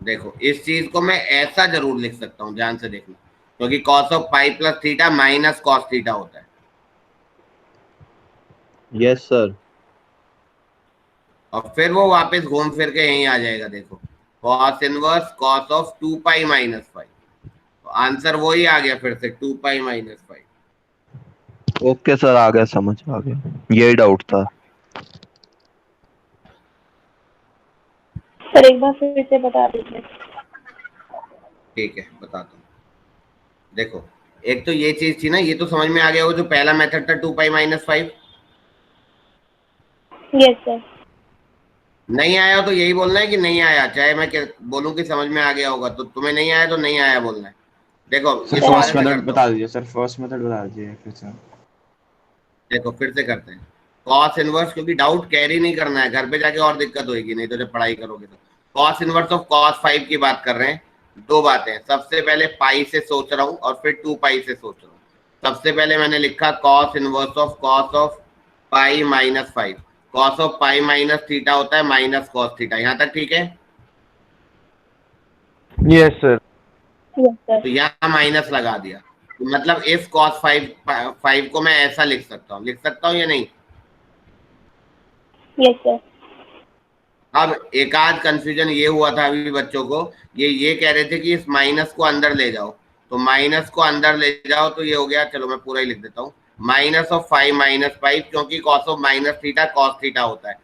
देखो इस चीज को मैं ऐसा जरूर लिख सकता हूं, ध्यान से देखना, क्योंकि cos of pi plus theta minus cos theta होता है। Yes sir. और फिर वो वापस घूम फिर के यहीं आ जाएगा, देखो cos inverse cos of 2 pi minus 5, तो आंसर वही आ गया फिर से 2 पाई माइनस 5। ओके सर, आ गया, समझ आ गया, यही डाउट था। सर एक बार फिर से बता दीजिए। ठीक है बताता हूँ। देखो एक तो ये चीज थी ना, ये तो समझ में आ गया वो जो पहला मेथड था 2 पाई माइनस 5। Yes sir. नहीं आया तो यही बोलना है कि नहीं आया, चाहे मैं बोलूं कि समझ में आ गया होगा, तो तुम्हें नहीं आया तो नहीं आया बोलना है। देखो सर ये सर दोबारा फर्स्ट से मेथड करता हूँ, बता दीजिए, सर फर्स्ट मेथड बता दीजिए फिर से। देखो फिर से करते हैं कॉस इनवर्स, क्योंकि डाउट कैरी नहीं करना है, घर पे जाके और दिक्कत होगी नहीं तो जब पढ़ाई करोगे तो। कॉस इनवर्स ऑफ कॉस 5 की बात कर रहे हैं। दो बातें, सबसे पहले पाई से सोच रहा हूँ और फिर 2 पाई से सोच रहा हूँ। सबसे पहले मैंने लिखा cos inverse of pi minus 5। Cos of pi minus theta होता है माइनस कॉस थीटा, यहाँ तक ठीक है। Yes sir. Yes sir. तो यहाँ माइनस लगा दिया, तो मतलब इस कॉस 5 को मैं ऐसा लिख सकता हूँ या नहीं। Yes sir. अब एक आध कंफ्यूजन ये हुआ था अभी बच्चों को, ये कह रहे थे कि इस माइनस को अंदर ले जाओ, तो माइनस को अंदर ले जाओ तो ये हो गया, चलो मैं पूरा ही लिख देता हूँ, माइनस ऑफ 5 माइनस 5, क्योंकि cos of minus theta cos theta होता है,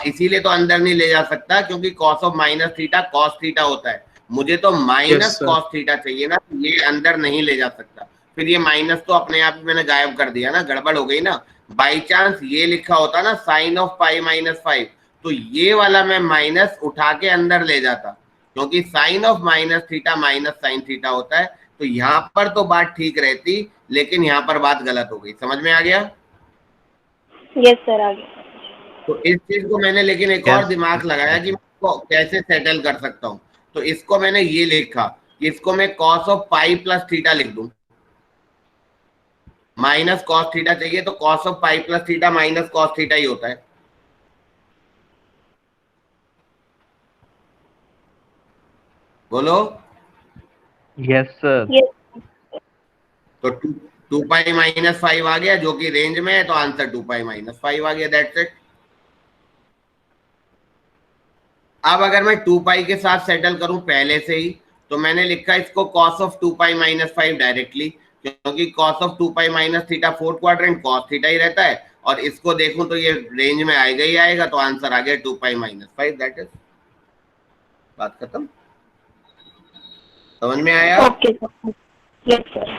इसीलिए तो अंदर नहीं ले जा सकता क्योंकि cos of minus theta cos theta होता है। मुझे तो माइनस sir. कॉस थीटा चाहिए ना, ये अंदर नहीं ले जा सकता। फिर ये माइनस तो अपने आप ही मैंने गायब कर दिया ना, गड़बड़ हो गई ना। बाई चांस ये लिखा होता ना साइन ऑफ पाई माइनस 5, तो ये वाला मैं माइनस उठा के अंदर ले जाता, क्योंकि sine of minus theta minus sine theta होता है, तो यहाँ पर तो बात ठीक रहती, लेकिन यहाँ पर बात गलत हो गई। समझ में आ गया। यस सर आ गया। तो इस चीज को मैंने लेकिन एक और दिमाग लगाया कि मैं इसको कैसे सेटल कर सकता हूँ, तो इसको मैंने ये लिखा कि इसको मैं cos of pi plus theta लिख दूं। माइनस कॉस थीटा चाहिए तो cos of pi plus theta minus cos theta ही होता है। बोलो। Yes sir. यस। तो 2 पाई माइनस 5 आ गया जो कि रेंज में है, तो आंसर 2 पाई माइनस 5 आ गया, दैट्स इट। अब अगर मैं 2 पाई के साथ सेटल करूं पहले से ही, तो मैंने लिखा इसको cos of 2 pi minus 5 directly, क्योंकि cos of 2 pi minus theta fourth quadrant cos theta ही रहता है, और इसको देखूं तो ये रेंज में आएगा ही आएगा, तो आंसर आ गया 2 पाई माइनस 5, दैट इज, बात खत्म। समझ में आया। Okay sir. Yes sir.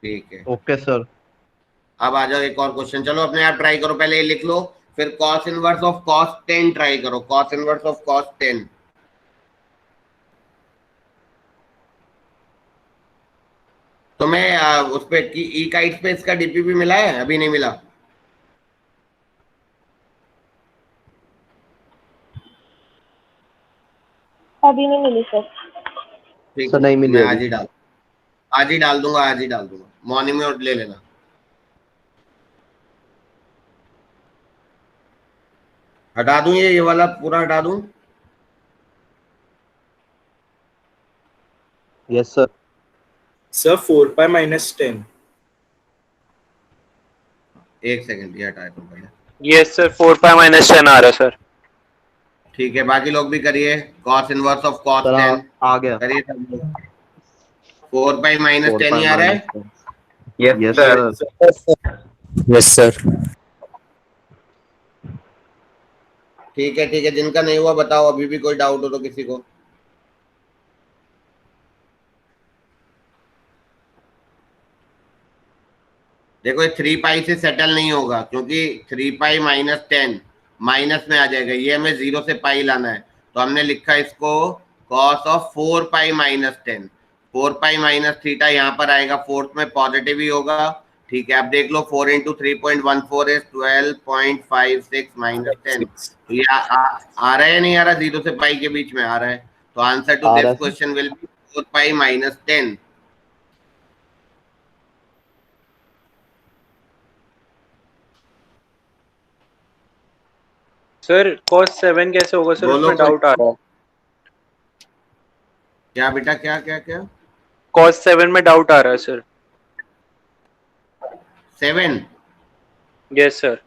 ठीक है, ओके सर। अब आ जाओ एक और क्वेश्चन, चलो अपने आप ट्राई करो, पहले ये लिख लो, फिर cos inverse of cos 10 try करो, कॉस इनवर्स ऑफ कॉस 10। तुम्हें उस पे ई काइट्स पे इसका डीपीपी मिला है, अभी नहीं मिला। अभी नहीं मिली सर। ठीक सर नहीं है, मिली मैं अभी। आज ही डाल दूंगा, आज ही डाल दूंगा, मॉर्निंग में ले लेना। हटा दूं ये वाला पूरा हटा दूं। Yes sir. Sir, 4 pi minus 10. एक सेकंड, ये हटाए तुम पहले। यस सर, 4 पाई माइनस 10 आ रहा है सर। ठीक है, बाकी लोग भी करिए, cos inverse of cos sir 10 आ गया। करिए सब लोग। 4 पाई माइनस 4 10 ही पाई आ रहा है। Minus 10। Yes sir. Yes, sir. Yes sir. ठीक है, जिनका नहीं हुआ बताओ, अभी भी कोई डाउट हो तो किसी को। देखो ये 3 पाई से सेटल नहीं होगा, क्योंकि 3 पाई माइनस 10 माइनस में आ जाएगा, ये हमें 0 से पाई लाना है, तो हमने लिखा इसको cos of 4 pi minus 10। 4 pi minus theta यहाँ पर आएगा, फोर्थ में पॉजिटिव ही होगा। ठीक है, अब देख लो 4 इंटू 3.14 इज 12.56 माइनस 10। तो ये आ रहा है नहीं आ रहा, 0 से पाई के बीच में आ रहा है, तो answer to this question will be 4 pi minus 10। Sir cos 7 कैसे होगा सर, बोलो उसमें डाउट आ रहा है। क्या बेटा, क्या क्या क्या? cos 7 में डाउट आ रहा है सर। 7 yes sir.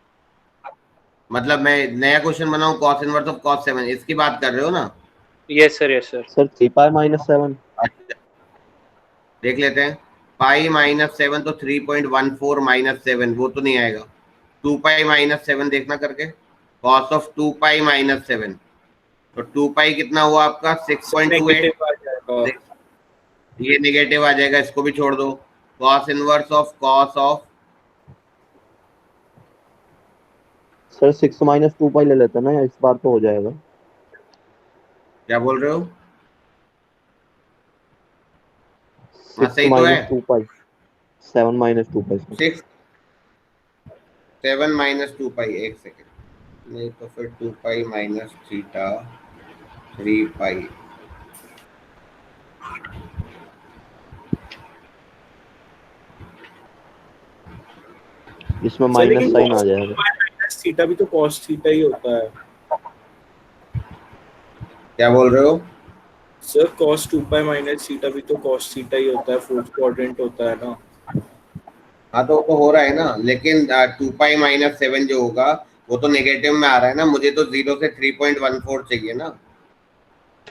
मतलब मैं नया क्वेश्चन बनाऊं, cos इनवर्स ऑफ cos 7, इसकी बात कर रहे हो ना? Yes sir, yes sir. Sir 3 pi minus 7। अच्छा, देख लेते हैं। पाई माइनस 7 तो 3.14 माइनस 7, वो तो नहीं आएगा। 2 पाई माइनस 7 देखना करके, cos ऑफ 2 पाई माइनस 7, तो 2 पाई कितना हुआ आपका? 6.28। नेगेटिव आ जाएगा। ये नेगेटिव आ जाएगा, इसको भी छोड़ दो। cos inverse of cos of, sir 6 minus 2 पाई ले लेते हैं ना, इस बार तो हो जाएगा। क्या बोल रहे हो? 6 माइनस 2 पाई, 7 माइनस 2 पाई। 7 माइनस 2 पाई, एक सेकेंड, नहीं तो फिर 2 पाई माइनस थीटा 3 पाई। इसमें माइनस साइन आ जाएगा। माइनस थीटा भी तो cos थीटा ही होता है क्या बोल रहे हो? Sir. cos 2 pi minus theta भी तो cos थीटा ही होता है, फोर्थ क्वाड्रेंट होता है ना। हाँ तो वो तो हो रहा है ना, लेकिन 2 पाई माइनस 7 जो होगा वो तो नेगेटिव में आ रहा है ना, मुझे तो 0 से 3.14 चाहिए ना।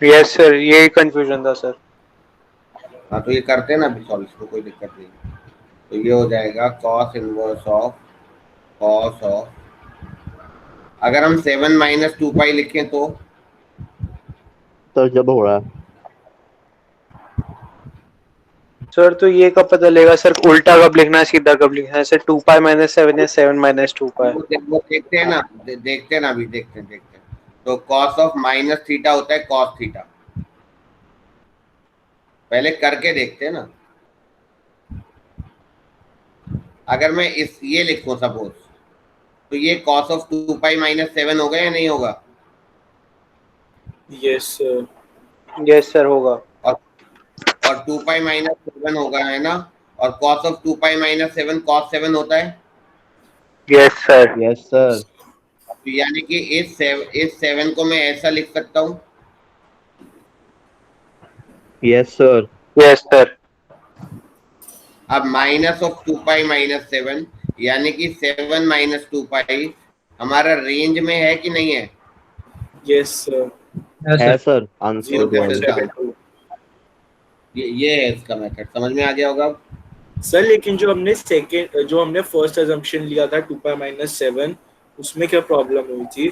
यस सर, यही कंफ्यूजन था सर। हाँ तो ये करते हैं ना अभी सॉल्व, इसको कोई दिक्कत नहीं। तो ये हो जाएगा cos inverse of cos of, अगर हम 7 माइनस 2 पाई लिखें तो सर जब हो रहा है सर तो ये कब पता लगेगा सर, उल्टा कब लिखना है सीधा कब लिखना है सर? 2 पाई माइनस 7 या 7 माइनस 2 पाई? वो देखते हैं ना, देखते हैं ना अभी, देखते हैं। तो cos ऑफ माइनस थीटा होता है cos थीटा, पहले करके देखते हैं ना। अगर मैं इस ये लिखूं सपोज, तो ये cos ऑफ 2 पाई माइनस 7 होगा या नहीं होगा? Yes sir. यस सर होगा। और 2 पाई माइनस 7 होगा, है ना? और cos of 2 pi minus 7 cos 7 होता है। Yes sir. Yes sir. तो यानी कि इस 7 को मैं ऐसा लिख सकता हूँ। Yes sir. Yes sir. अब माइनस ऑफ 2 पाई माइनस 7, यानी कि 7 माइनस 2 पाई हमारा रेंज में है कि नहीं है? Yes sir. है सर, आंसर जीरो हो पॉइंट जाएगा। Seven two. ये है इसका मेथड, समझ में आ गया होगा अब? सर लेकिन जो हमने फर्स्ट अजम्पशन लिया था 2 पाई माइनस 7, उसमें क्या प्रॉब्लम हुई थी?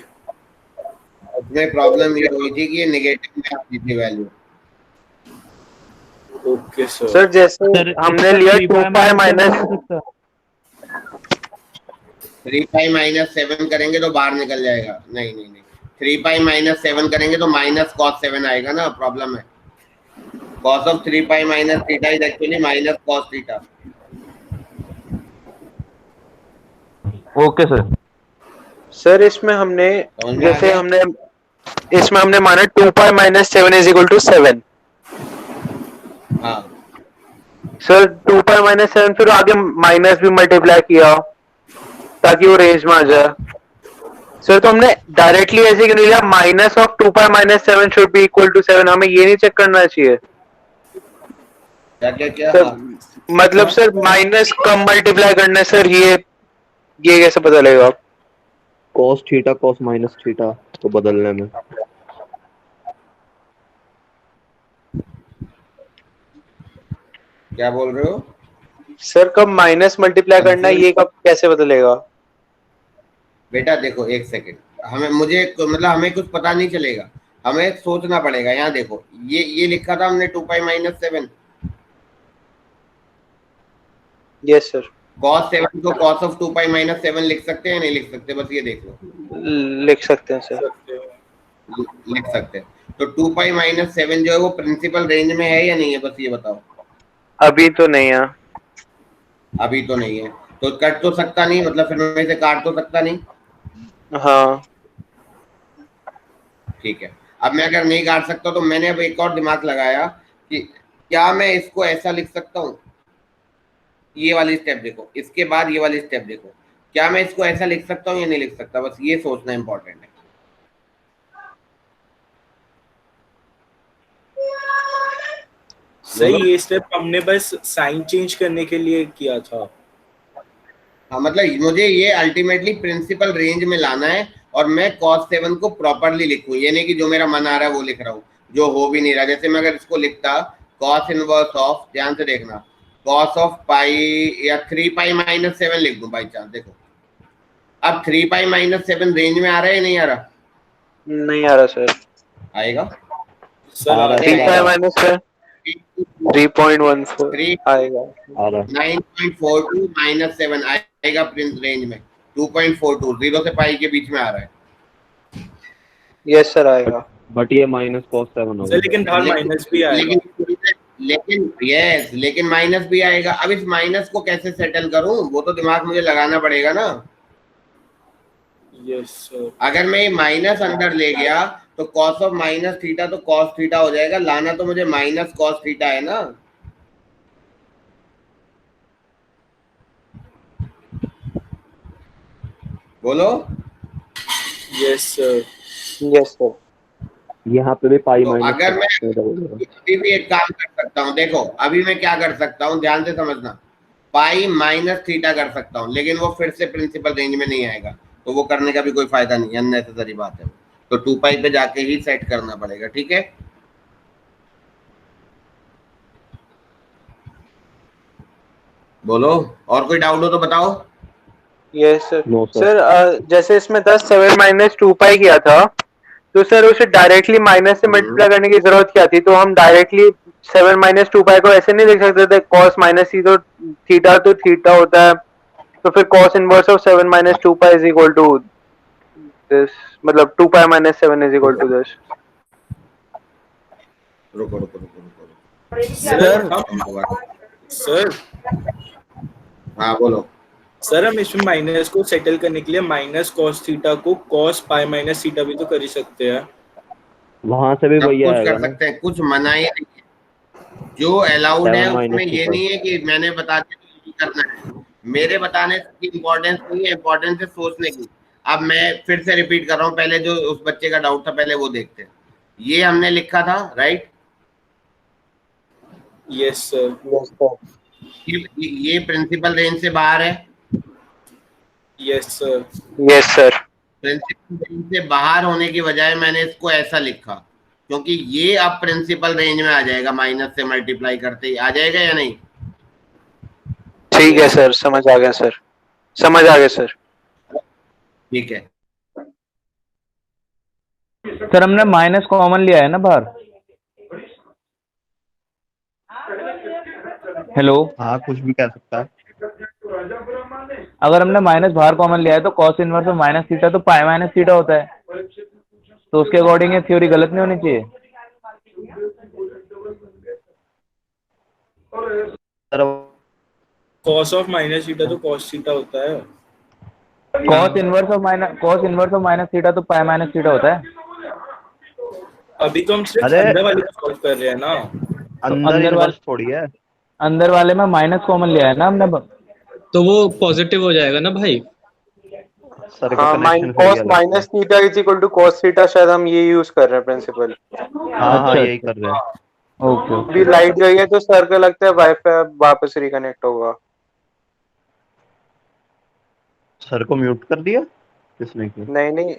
उसमें प्रॉब्लम ये हुई थी कि ये नेगेटिव में आती थी वैल्यू। Okay sir. सर जैसे हमने लिया 2 पाई माइनस 3 पाई माइनस 7 करेंगे तो बाहर निकल जाएगा। नहीं 3 पाई माइनस 7 करेंगे तो माइनस cos 7 आएगा ना, प्रॉब्लम है। cos of 3 pi minus theta is actually minus cos theta. Okay sir. Sir इसमें हमने समझ में आ जैसे गया? हमने माना 2 pi minus 7 is equal to 7। हाँ सर 2 पाई माइनस 7 फिर आगे माइनस भी मल्टीप्लाई किया ताकि वो रेंज में आ जाए। सर तो हमने डायरेक्टली ऐसे क्यों नहीं लिया, minus of 2 pi minus 7 should be equal to 7? हमें ये नहीं चेक करना चाहिए क्या सर? मतलब सर माइनस कम मल्टीप्लाई करना है सर, ये कैसे पता लगेगा? cos theta cos minus theta तो बदलने में। क्या बोल रहे हो? सर कब माइनस मल्टीप्लाई करना है ये कब कैसे बदलेगा? बेटा देखो एक सेकेंड, हमें मतलब हमें कुछ पता नहीं चलेगा, हमें सोचना पड़ेगा। यहाँ देखो ये लिखा था हमने 2π-7। यस सर, cos 7 को cos of 2π-7 लिख सकते हैं, नहीं लिख सकते? बस ये देख लो। लिख सकते हैं सर। सकते हो। लिख सकते हैं। तो 2π-7 जो है वो प्रिंसिपल रेंज में है या नहीं है, बस ये बताओ। अभी तो नहीं है। अभी तो नहीं है, तो कट तो सकता नहीं, मतलब फिर मैं इसे काट तो सकता नहीं। हाँ ठीक है, अब मैं अगर नहीं काट सकता तो मैंने अब एक और दिमाग लगाया कि क्या मैं इसको ऐसा लिख सकता हूँ। ये वाली स्टेप देखो, इसके बाद ये वाली स्टेप देखो, क्या मैं इसको ऐसा लिख सकता हूँ या नहीं लिख सकता, बस ये सोचना इंपॉर्टेंट है। सर बोलो। ये स्टेप हमने बस साइन चेंज करने के लिए किया था। हाँ, मतलब मुझे ये अल्टीमेटली प्रिंसिपल रेंज में लाना है और मैं cos 7 को प्रॉपरली लिखूं, ये नहीं कि जो मेरा मन आ रहा है वो लिख रहा हूँ, जो हो भी नहीं रहा। जैसे मैं अगर इसको लिखता cos इनवर्स ऑफ, ध्यान से देखना, cos ऑफ पाई या 3π-7 लिख दूं बाई चांस, देखो अब 3π-7 रेंज में आ रहा है या नहीं आ रहा? नहीं आ रहा सर। आएगा। सर आ रहा है, थ्री आ पाई रहा है, माइनस सर 3.14 आएगा। आ रहा है। 9.42-7 आएगा प्रिंस रेंज में। 2.42 0 से पाई के बीच में आ रहा है। यस सर आएगा। बट ये -cos 7 सर होगा। लेकिन बाहर माइनस भी आएगा। लेकिन माइनस भी आएगा। अब इस माइनस को कैसे सेटल करूं, वो तो दिमाग मुझे लगाना पड़ेगा ना। Yes sir. अगर मैं माइनस अंदर ले गया तो cos ऑफ माइनस थीटा तो cos थीटा हो जाएगा, लाना तो मुझे माइनस cos थीटा है ना। बोलो। Yes sir. Yes sir. यहाँ पे भी पाई तो माइनस अगर मैं होगा। अभी भी एक काम कर सकता हूँ, देखो अभी मैं क्या कर सकता हूँ, ध्यान से समझना, पाई माइनस थीटा कर सकता हूँ, लेकिन वो फिर से प्रिंसिपल रेंज में नहीं आएगा, तो वो करने का भी कोई फायदा नहीं, अननेसेसरी बात है। तो 2π पे जाके ही सेट करना पड़ेगा, ठीक है। बोलो, और कोई डाउट हो तो बताओ। Yes sir. No sir. Sir जैसे इसमें था 7-2 पाई किया था, तो सर उसे डायरेक्टली माइनस से मल्टीप्लाई करने की जरूरत क्या थी? तो हम डायरेक्टली 7-2 पाई को ऐसे नहीं लिख सकते थे, cos माइनस थीटा तो थीटा होता है, तो फिर cos inverse of 7-2 pi is equal to this, मतलब 2π-7 इज इक्वल टू दिस। रुको रुको रुको रुको रुको। सर दोबारा। सर हाँ बोलो। सर हम इसमें माइनस को सेटल करने के लिए माइनस कॉस थीटा को कॉस पाई माइनस थीटा भी तो कर ही सकते हैं। वहां से भी सब वही कुछ आएगा कर ना। सकते हैं, कुछ मना ही नहीं है। जो अलाउड है 7 उसमें - 2 ये पाई। नहीं है कि मैंने बता दिया तो यही करना है। मेरे बताने की इम्पोर्टेंस नहीं है, इम्पोर्टेंस है सोचने की। अब मैं फिर से रिपीट कर रहा हूँ, पहले जो उस बच्चे का डाउट था पहले वो देखते हैं। ये हमने लिखा था, right? Yes sir. Yes sir. ये प्रिंसिपल रेंज से बाहर है। Yes sir. Yes sir. Principal range से बाहर होने की बजाय मैंने इसको ऐसा लिखा, क्योंकि ये अब प्रिंसिपल रेंज में आ जाएगा, माइनस से मल्टीप्लाई करते ही आ जाएगा या नहीं? ठीक है सर, समझ आ गया सर, समझ आ गया सर। ठीक है। सर हमने माइनस कॉमन लिया है ना बाहर। हेलो, हाँ, कुछ भी कह सकता है। अगर हमने माइनस बाहर कॉमन लिया है तो cos inverse of minus theta तो पाई माइनस थीटा होता है, तो उसके अकॉर्डिंग ये थ्योरी गलत नहीं होनी चाहिए। Sir cos of minus theta तो कॉस थीटा होता है। Cos inverse of minus theta तो पाई माइनस थीटा होता है। अभी तो हम सिर्फ अरे अंदर वाले को सॉल्व कर रहे हैं ना। तो अंदर इनवर्स थोड़ी है। अंदर वाले में माइनस कॉमन लिया है ना हमने। तो वो पॉजिटिव हो जाएगा ना भाई। सर का हाँ, कनेक्शन फिर कॉस गया लगता है। Minus theta is equal to cos theta, शायद हम ये यूज कर रहे हैं प्रिंसिपल। हाँ हाँ, अच्छा यही कर रहे हैं। ओके अभी लाइट गई है तो सर को लगता है वाईफाई वापस रिकनेक्ट होगा। सर को म्यूट कर दिया किसने किया? नहीं नहीं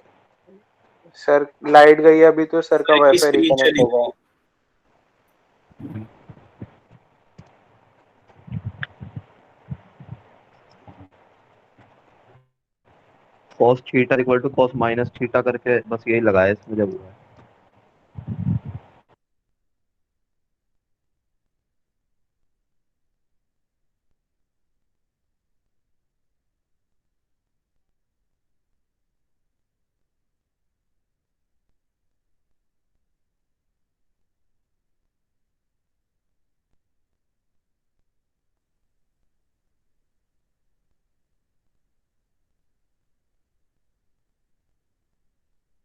सर, लाइट गई है अभी तो सर का सर की वाईफाई स्क्रीन रिकनेक्ट चली होगा। गई। cos theta equal to cos minus theta करके बस यही लगाया इसमें जब हुआ है।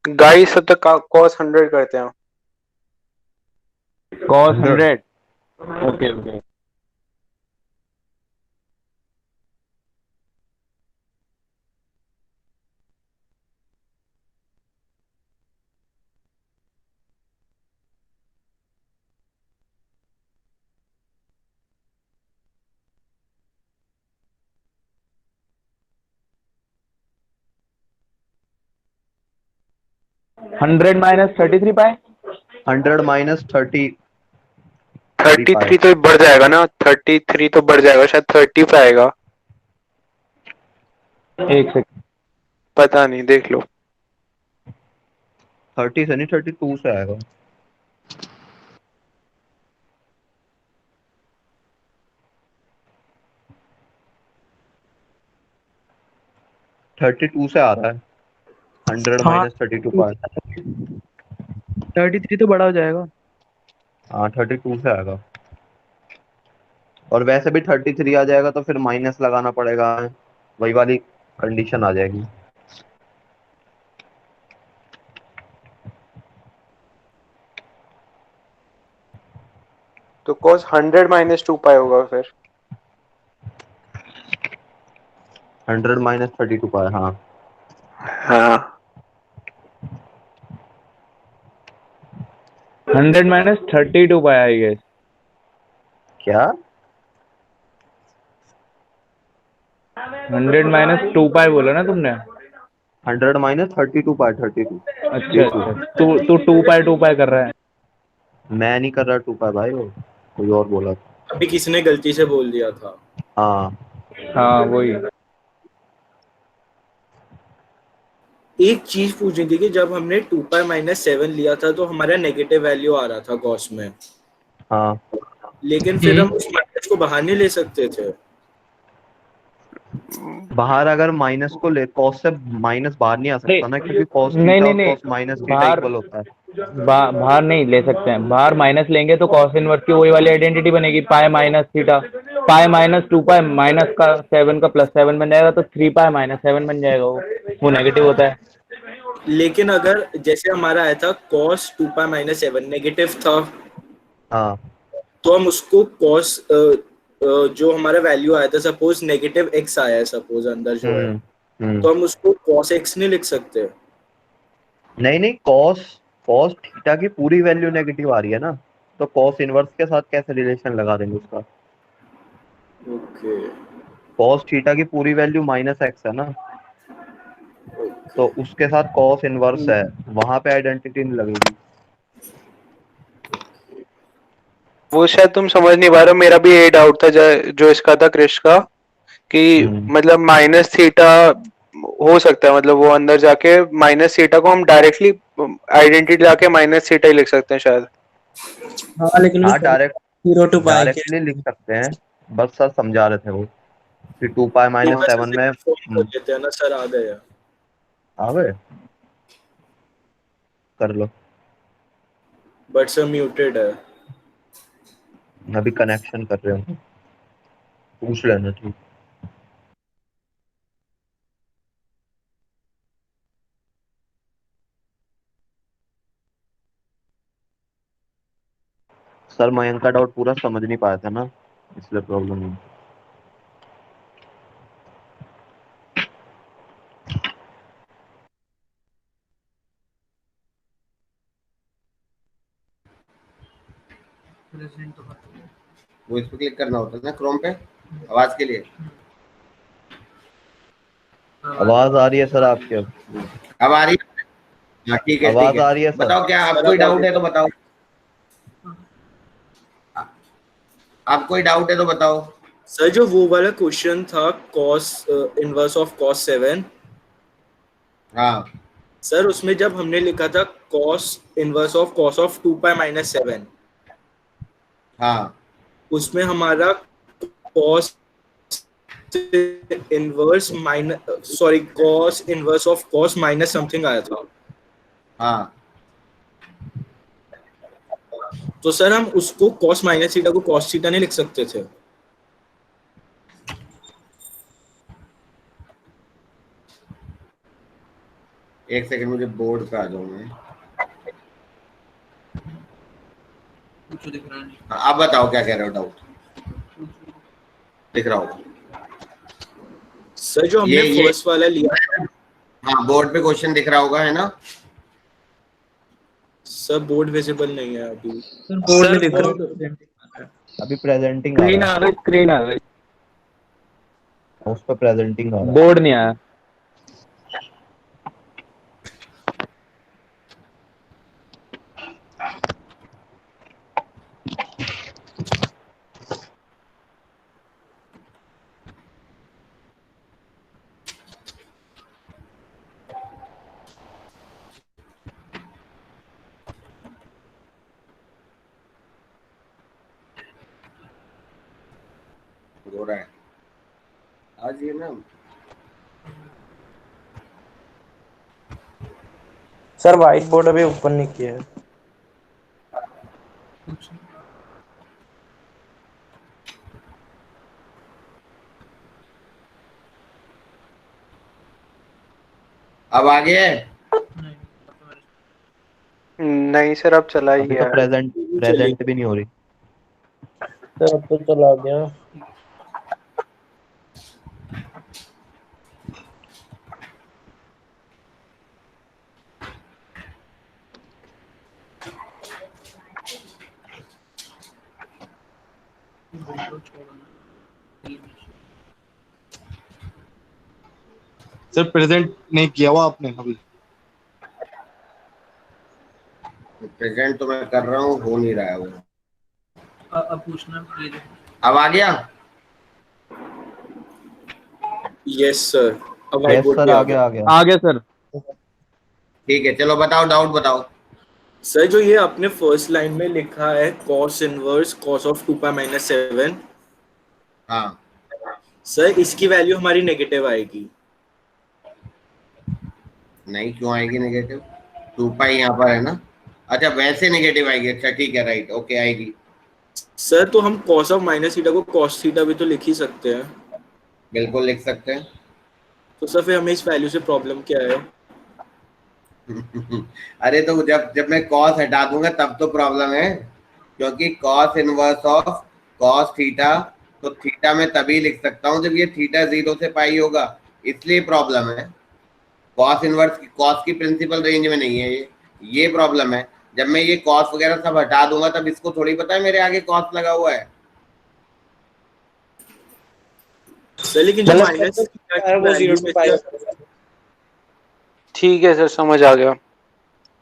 गाइस सब तक cos 100 करते हैं। cos 100 100 ओके ओके 100 माइनस 33 पाई 100 माइनस 30 33 तो बढ़ जाएगा ना, 33 तो बढ़ जाएगा, शायद 30 पे आएगा। एक सेकंड पता नहीं, देख लो। 30 से नहीं 32 से आएगा। थर्टी टू से आ रहा है 100 हाँ माइनस 32 पाई। 33 तो बड़ा हो जाएगा। हाँ 32 से आएगा। और वैसे भी 33 आ जाएगा तो फिर माइनस लगाना पड़ेगा, वही वाली कंडीशन आ जाएगी। तो cos 100 माइनस 2 पाई होगा फिर। 100 माइनस 32 पाई, हाँ। हाँ 100 माइनस 32 पाई आई गेस। क्या 100 माइनस 2 पाई बोला ना तुमने? 100 माइनस 32 पाई 32। अच्छा अच्छा, तू 2 पाई कर रहा है। मैं नहीं कर रहा 2 पाई भाई, वो कोई और बोला था। अभी किसी ने गलती से बोल दिया था। हाँ हाँ वही। एक चीज पूछनी थी कि जब हमने 2 पाई माइनस 7 लिया था तो हमारा नेगेटिव वैल्यू आ रहा था कॉस में, हाँ लेकिन फिर हम उस माइनस को बाहर नहीं ले सकते थे। बाहर अगर माइनस को ले कॉस से माइनस बाहर नहीं आ सकता ना, क्योंकि कॉस नहीं थीटा नहीं और नहीं कॉस माइनस थीटा बाहर इक्वल होता है। बाहर नहीं ले सकते हैं। बाहर माइनस लेंगे तो कॉस इनवर्स की वही वाली आइडेंटिटी बनेगी, पाई minus theta. Pi minus 2 pi minus का 7 का प्लस 7 बन जाएगा, तो 3 पाई माइनस 7 बन जाएगा। वो नेगेटिव होता है। लेकिन अगर जैसे हमारा आया था cos 2 पाई माइनस 7 नेगेटिव था, हाँ तो हम उसको cos जो हमारा वैल्यू आया था, सपोज नेगेटिव x आया है सपोज अंदर जो है, हम्म। तो हम उसको cos x नहीं लिख सकते। नहीं नहीं, कॉस कॉस थीटा की पूरी वैल्यू नेगेटिव आ रही है ना, तो कॉस इनवर्स के साथ कैसे रिलेशन लगा देंगे उसका। ओके कॉस थीटा की पूरी वैल्यू माइनस एक्स है ना, तो उसके साथ कॉस इनवर्स है, वहां पे आइडेंटिटी नहीं लगेगी। वो शायद तुम समझ नहीं पा रहे हो, मेरा भी ये डाउट था जो इसका था क्रिश का, कि मतलब माइनस थीटा हो सकता है, मतलब वो अंदर जाके माइनस थीटा को हम डायरेक्टली आइडेंटिटी लाके माइनस थीटा ही लिख सकते हैं शायद। हाँ लेकिन हाँ डायरेक्ट डायरेक्टली लिख सकते हैं, बस सर समझा रहे थे वो कि 2 पाई माइनस 7 में फोन कर लेते हैं ना सर, आ गए हैं। आ गए, कर लो। बट सर म्यूटेड है। अभी कनेक्शन कर रहे हो, पूछ लेना ठीक। सर मयंक का डाउट पूरा समझ नहीं पाया था ना, इसलिए प्रॉब्लम हुई। वो इस पे क्लिक करना होता है ना क्रोम पे आवाज के लिए। आवाज आ रही है सर आपकी अब आ रही है? हाँ ठीक है आवाज आ रही है सर। बताओ क्या आप कोई डाउट है तो बताओ, आप कोई डाउट है तो बताओ। सर जो वो वाला क्वेश्चन था cos इनवर्स ऑफ cos 7, हाँ सर उसमें जब हमने लिखा था cos inverse of cos of 2 pi minus 7, हाँ उसमें हमारा cos inverse minus sorry cos inverse of cos minus something आया था। हाँ तो सर हम उसको cos माइनस थीटा को cos थीटा नहीं लिख सकते थे? एक सेकंड, मुझे बोर्ड पे आ जाऊँ मैं। हाँ, अब बताओ क्या कह रहे हो, डाउट दिख रहा होगा। सर जो हमने ये फर्स्ट वाला लिया, हाँ बोर्ड पे क्वेश्चन दिख रहा होगा, है ना? सर बोर्ड विजिबल नहीं है अभी। बोर्ड में दिख रहा है। अभी प्रेजेंटिंग आ स्क्रीन रहा आ गई, स्क्रीन आ गई, है, उस पर प्रेजेंटिंग आ रहा है। बोर्ड नहीं आया। हो रहा है आज ये ना। सर व्हाइट बोर्ड अभी ओपन नहीं किया है। अब आ गया है? नहीं सर, अब चला ही अभी गया तो है। प्रेजेंट भी नहीं हो रही। सर अब तो चला गया। सर प्रेजेंट नहीं किया हुआ आपने अभी? प्रेजेंट तो मैं कर रहा हूँ, हो नहीं रहा है वो। अब पूछना अब आ गया? यस सर, अब व्हाइट यस बोर्ड सर, पे आ आ गया गया। आ गया। आ गया सर। ठीक है, चलो बताओ, डाउट बताओ। सर जो ये आपने फर्स्ट लाइन में लिखा है cos inverse cos of 2 pi minus 7, हाँ सर इसकी वैल्यू हमारी नेगेटिव आएगी। नहीं, क्यों आएगी नेगेटिव? 2 पाई यहाँ पर है ना। अच्छा वैसे नेगेटिव आएगी, अच्छा ठीक है, राइट, ओके आएगी। सर तो हम cos ऑफ माइनस थीटा को cos थीटा भी तो लिख ही सकते हैं। बिल्कुल लिख सकते हैं। तो सर फिर हमें इस वैल्यू से प्रॉब्लम क्या है? अरे तो जब जब मैं कॉस हटा दूंगा तब तो प्रॉब्लम है, क्योंकि cos inverse of cos theta, तो थीटा मैं तभी लिख सकता हूँ जब ये थीटा 0 से पाई होगा, इसलिए प्रॉब्लम है। कॉस इनवर्स कॉस की प्रिंसिपल रेंज में नहीं है ये प्रॉब्लम है। जब मैं ये कॉस वगैरह सब हटा दूंगा तब इसको थोड़ी पता है मेरे आगे कॉस लगा हुआ है। सर लेकिन जो माइनस वो 0 to पाई। ठीक है सर, समझ आ गया।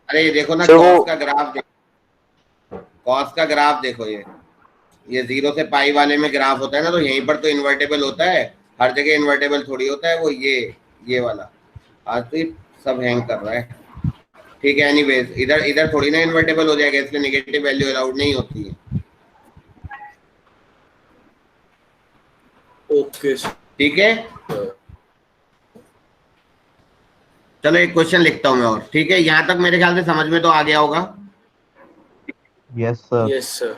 अरे ये देखो ना, सर वो कॉस का ग्राफ देखो, कॉस का ग्राफ देखो, ये 0 से पाई वाले में ग्राफ होता है ना, तो यहीं पर तो इन्वर्टेबल होता है, हर जगह इन्वर्टेबल थोड़ी होता है वो ये वाला। आज तो ये सब हैंग कर रहा है। ठीक है, एनीवेज इधर इधर थोड़ी ना इन्वर्टेबल हो जाएगा, इसलिए नेगेटिव वैल्यू अलाउड नहीं होती है। ओके ठीक है, चलो एक क्वेश्चन लिखता हूं मैं और, ठीक है? यहाँ तक मेरे ख्याल से समझ में तो आ गया होगा। Yes sir. Yes sir.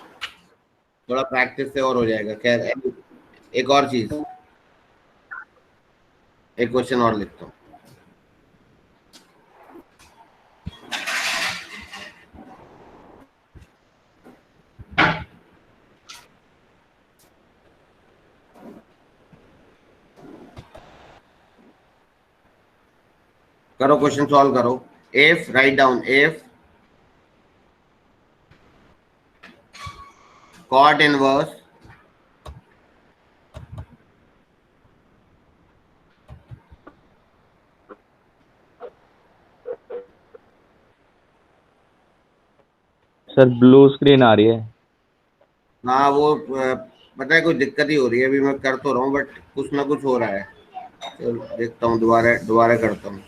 थोड़ा प्रैक्टिस से और हो जाएगा। खैर एक और चीज, एक क्वेश्चन और लिखता हूँ। करो क्वेश्चन सॉल्व करो। If write down, if cot inverse sir blue screen आ रही है। हाँ वो पता है कुछ दिक्कत ही हो रही है, अभी मैं कर तो रहा हूँ बट कुछ ना कुछ हो रहा है। चलो देखता हूँ, दोबारा करता हूँ।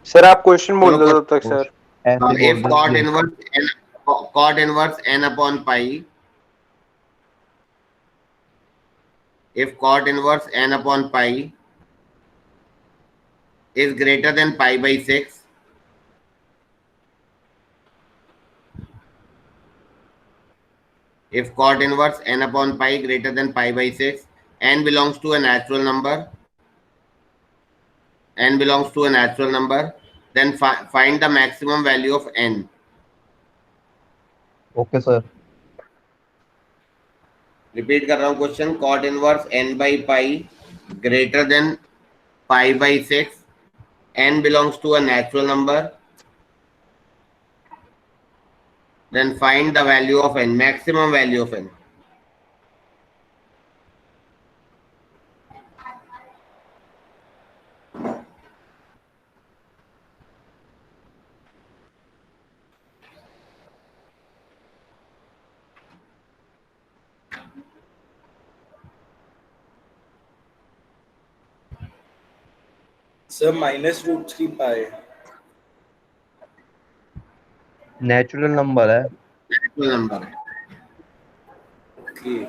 सर आप क्वेश्चन बोल चलो दो तब तक सर। ऐसे ही if बोल दो। cot inverse n upon pi, if cot inverse n upon pi is greater than pi by 6, if cot inverse n upon pi greater than pi by 6, n belongs to a natural number, n belongs to a natural number, then find the maximum value of n. Okay sir. Repeat कर रहा हूं question, cot inverse n by pi greater than pi by 6, n belongs to a natural number, then find the value of n, maximum value of n. Sir -√3 pi. Natural number है। Natural number है। ठीक।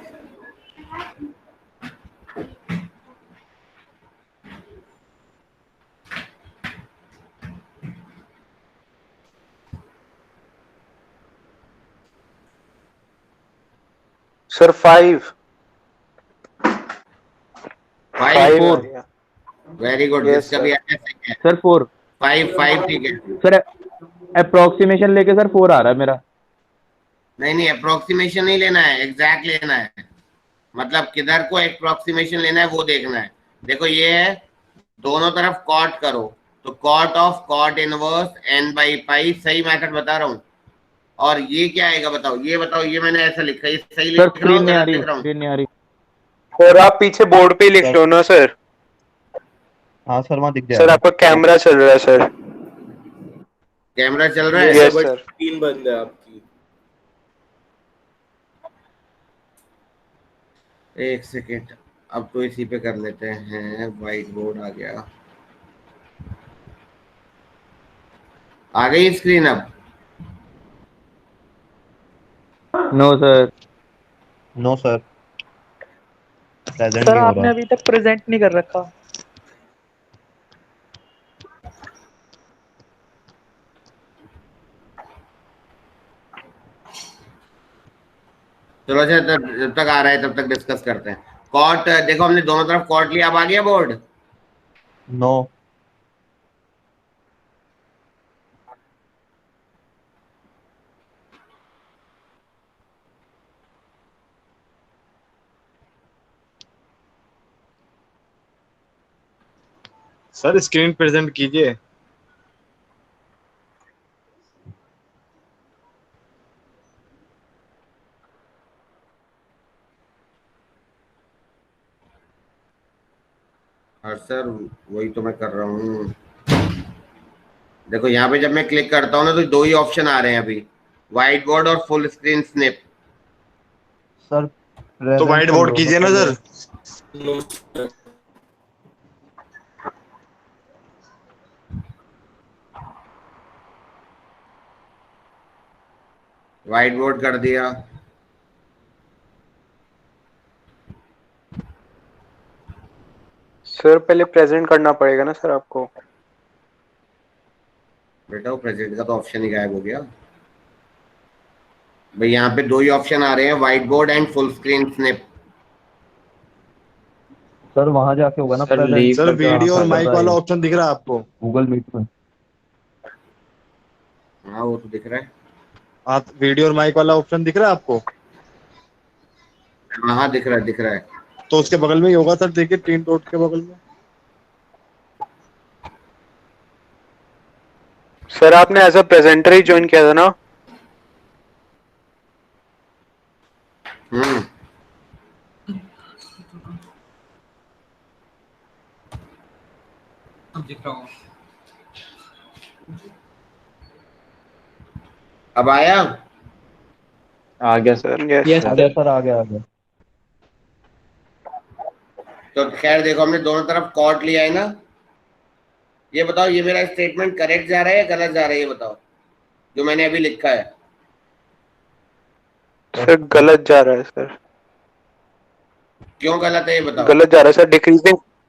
Sir 5 5 4 very good, Yes, जिसका भी sir. आया सही है। Sir 4 5 ठीक है। सर अप्रोक्सीमेशन लेके सर 4 आ रहा है मेरा। नहीं अप्रोक्सीमेशन नहीं लेना है, एग्जैक्ट लेना है। मतलब किधर को अप्रोक्सीमेशन लेना है वो देखना है। देखो ये है, दोनों तरफ कॉट करो तो cot of cot inverse n by pi, सही मेथड बता रहा हूँ। और ये क्या आएगा बताओ, ये बताओ, ये मैंने ऐसा लिखा है, ये सही सर लिख रहा हूँ स्क्रीन नहीं आ गलत रही, लिख रहा हूँ? स्क्रीन नहीं आ रही। और आप पीछे बोर्ड पे लिख लो ना सर। हाँ सर, वहाँ दिख सर जाएगा। आपका कैमरा चल रहा है सर। कैमरा चल रहा है? Yes, but sir. स्क्रीन बंद है आपकी। एक सेकेंड, अब तो इसी पे कर लेते हैं। व्हाइट बोर्ड आ गया, आ गई स्क्रीन अब? No sir. No sir, present sir नहीं हो आपने रहा। अभी तक प्रेजेंट नहीं कर रखा। चलो अच्छा, जब तक आ रहा है तब तक डिस्कस करते हैं। कॉट देखो, हमने दोनों तरफ कॉट लिया, अब आ गया board? No. Sir screen present कीजिए। हाँ सर, वही तो मैं कर रहा हूँ। देखो यहाँ पे जब मैं क्लिक करता हूँ ना तो दो ही ऑप्शन आ रहे हैं अभी, व्हाइट बोर्ड और फुल स्क्रीन स्निप। सर तो व्हाइट बोर्ड कीजिए ना sir. No sir. White board कर दिया। सर पहले प्रेजेंट करना पड़ेगा ना सर आपको। बेटा वो प्रेजेंट का तो ऑप्शन ही गायब हो गया भाई। यहाँ पे दो ही ऑप्शन आ रहे हैं, white board and full screen snip. Sir वहाँ जाके होगा ना सर प्रेजेंट। लीव सर करके वीडियो और आना माइक वाला ऑप्शन दिख रहा है आपको गूगल मीट में। हाँ वो तो दिख रहा है। आप वीडियो और माइक वाला ऑप्शन दिख रहा है आपको? हाँ हाँ दिख रहा है, दिख रहा है। तो उसके बगल में ही होगा सर, देखिए 3 डॉट के बगल में। सर आपने एज अ प्रेजेंटर ही ज्वाइन किया था ना? हम्म, अब आया? आ गया सर। यस आ गया सर, आ गया, आ गया। तो खैर देखो, हमने दोनों तरफ कॉट लिया है ना, ये बताओ, ये मेरा स्टेटमेंट करेक्ट जा रहा है या गलत जा रहा है, ये बताओ, जो मैंने अभी लिखा है। सर गलत जा रहा है सर, क्यों गलत है ये बताओ। गलत जा रहा है सर,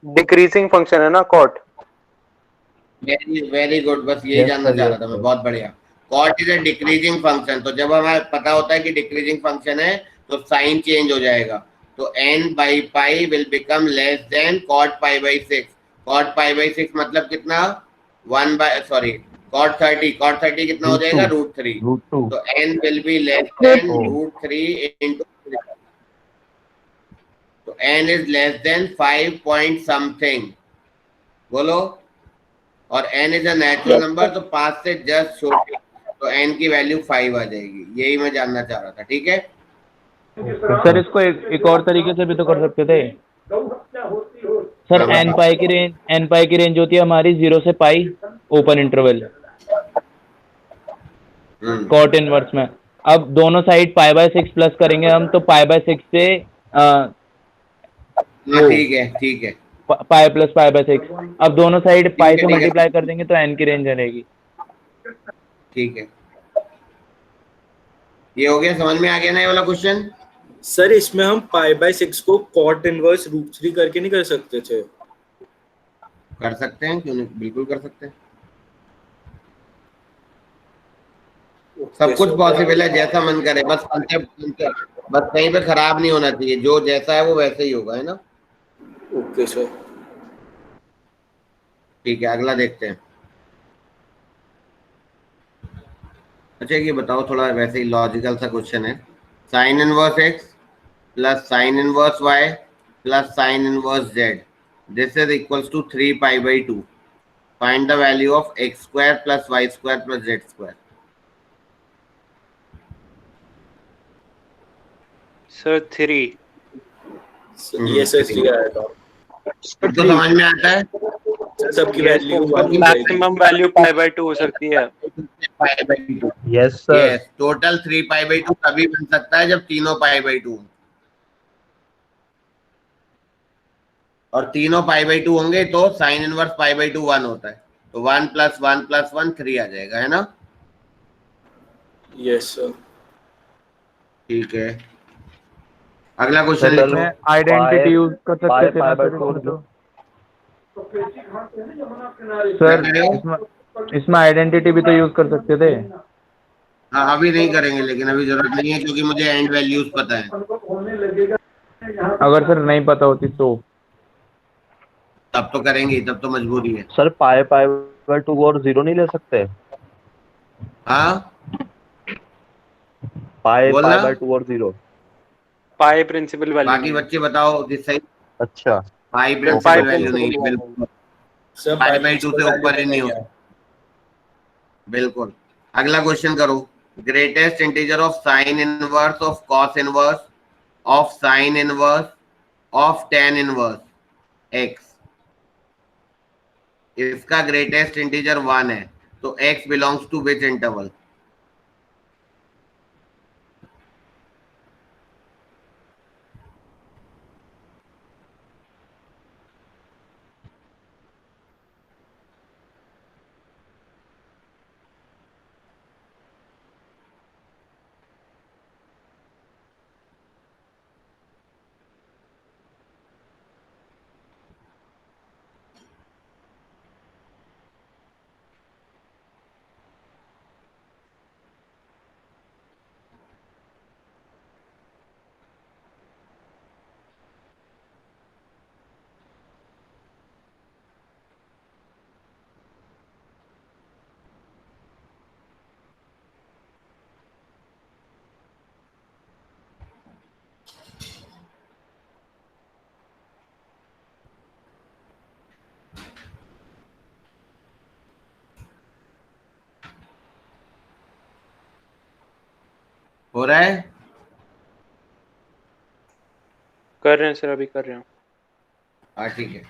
डिक्रीजिंग फंक्शन है ना कॉट। वेरी वेरी गुड, बस यही यस जानना सर, चाह यस रहा था मैं, सर। बहुत बढ़िया। Cot is a decreasing function, तो जब हमें पता होता है कि डिक्रीजिंग फंक्शन है तो साइन चेंज हो जाएगा, तो n by pi will become less than cot pi by 6। Cot pi by 6 मतलब कितना, 1 बाय सॉरी कॉट 30 कितना हो जाएगा, √3। √2 तो n will be less than oh √3 into, तो n is less than 5 point something, बोलो। और n is a natural yes number, sir. तो 5 से जस्ट छोटी, तो n की वैल्यू 5 आ जाएगी, यही मैं जानना चाह रहा था, ठीक है। सर इसको एक और तरीके से भी तो कर सकते थे सर। हाँ बताओ। एन पाई की रेंज होती है हमारी 0 से पाई, ओपन इंटरवल, हम्म, कॉट इनवर्स में। अब दोनों साइड पाई बाय 6 प्लस करेंगे हम, तो पाई बाय 6 से हाँ वो ठीक है ठीक है पाई प्लस पाई बाय 6। अब दोनों साइड पाई से ठीक है मल्टीप्लाई कर देंगे तो एन की रेंज रहेगी। ठीक है, ये हो गया, समझ में आ गया ना ये वाला क्वेश्चन। सर इसमें हम पाई बाय 6 को कॉट इनवर्स √3 करके नहीं कर सकते थे? कर सकते हैं, क्यों नहीं, बिल्कुल कर सकते हैं, सब ओके कुछ सर। पॉसिबल है, जैसा मन करे, बस कंसेप्ट, बस कहीं पे खराब नहीं होना चाहिए, जो जैसा है वो वैसे ही होगा, है ना। Okay sir. ठीक है, अगला देखते हैं। अच्छा ये बताओ, थोड़ा वैसे ही लॉजिकल सा क्वेश्चन है। Sine inverse x plus sine inverse y plus sine inverse z, this is equals to 3 pi by 2, find the value of x square plus y square plus z square. Sir 3। ये sir 3 3 आएगा। सबको समझ में आता है। Sir सबकी yes value sir, 1 हो जाएगी। मैक्सिमम वैल्यू पाई बाय 2 हो सकती है। पाई by 2, yes sir. Yes, total 3 pi by 2 तभी बन सकता है जब तीनों पाई बाई 2, और तीनों पाई बाई 2 होंगे तो साइन इनवर्स पाई बाई 2 1 होता है, तो 1 प्लस 1 प्लस 1 3 आ जाएगा, है ना। Yes sir. ठीक है, अगला क्वेश्चन सर लिखो। इसमें आइडेंटिटी यूज कर सकते पाई थे पाई ना बाय सर 2 इसमें तो। क्या सर करें, इसमें आइडेंटिटी भी तो यूज कर सकते थे। हाँ अभी नहीं करेंगे, लेकिन अभी जरूरत नहीं है क्योंकि मुझे एंड वैल्यूज पता है। अगर सर नहीं पता होती तो। तब तो करेंगे ही, तब तो मजबूरी है। सर पाई पाई बाय 2 और 0 नहीं ले सकते? हाँ पाई पाई बोलना, बाय 2 और 0। पाई प्रिंसिपल वैल्यू बाकी नहीं है। बच्चे बताओ जिस सही। अच्छा। पाई पाई प्रिंसिपल वैल्यू नहीं प्रिंसिपल है, वैल्यू। बिल्कुल sir pi pi by 2 principal से वैल्यू ऊपर ही तो नहीं नहीं हो है। सकता, बिल्कुल। अगला क्वेश्चन करो। Greatest integer of sine inverse of cos inverse of sine inverse of tan inverse x, इसका ग्रेटेस्ट इंटीजर 1 है, तो x belongs to which interval. हो रहा है, कर रहे हैं सर, अभी कर रहे हैं। हाँ ठीक है।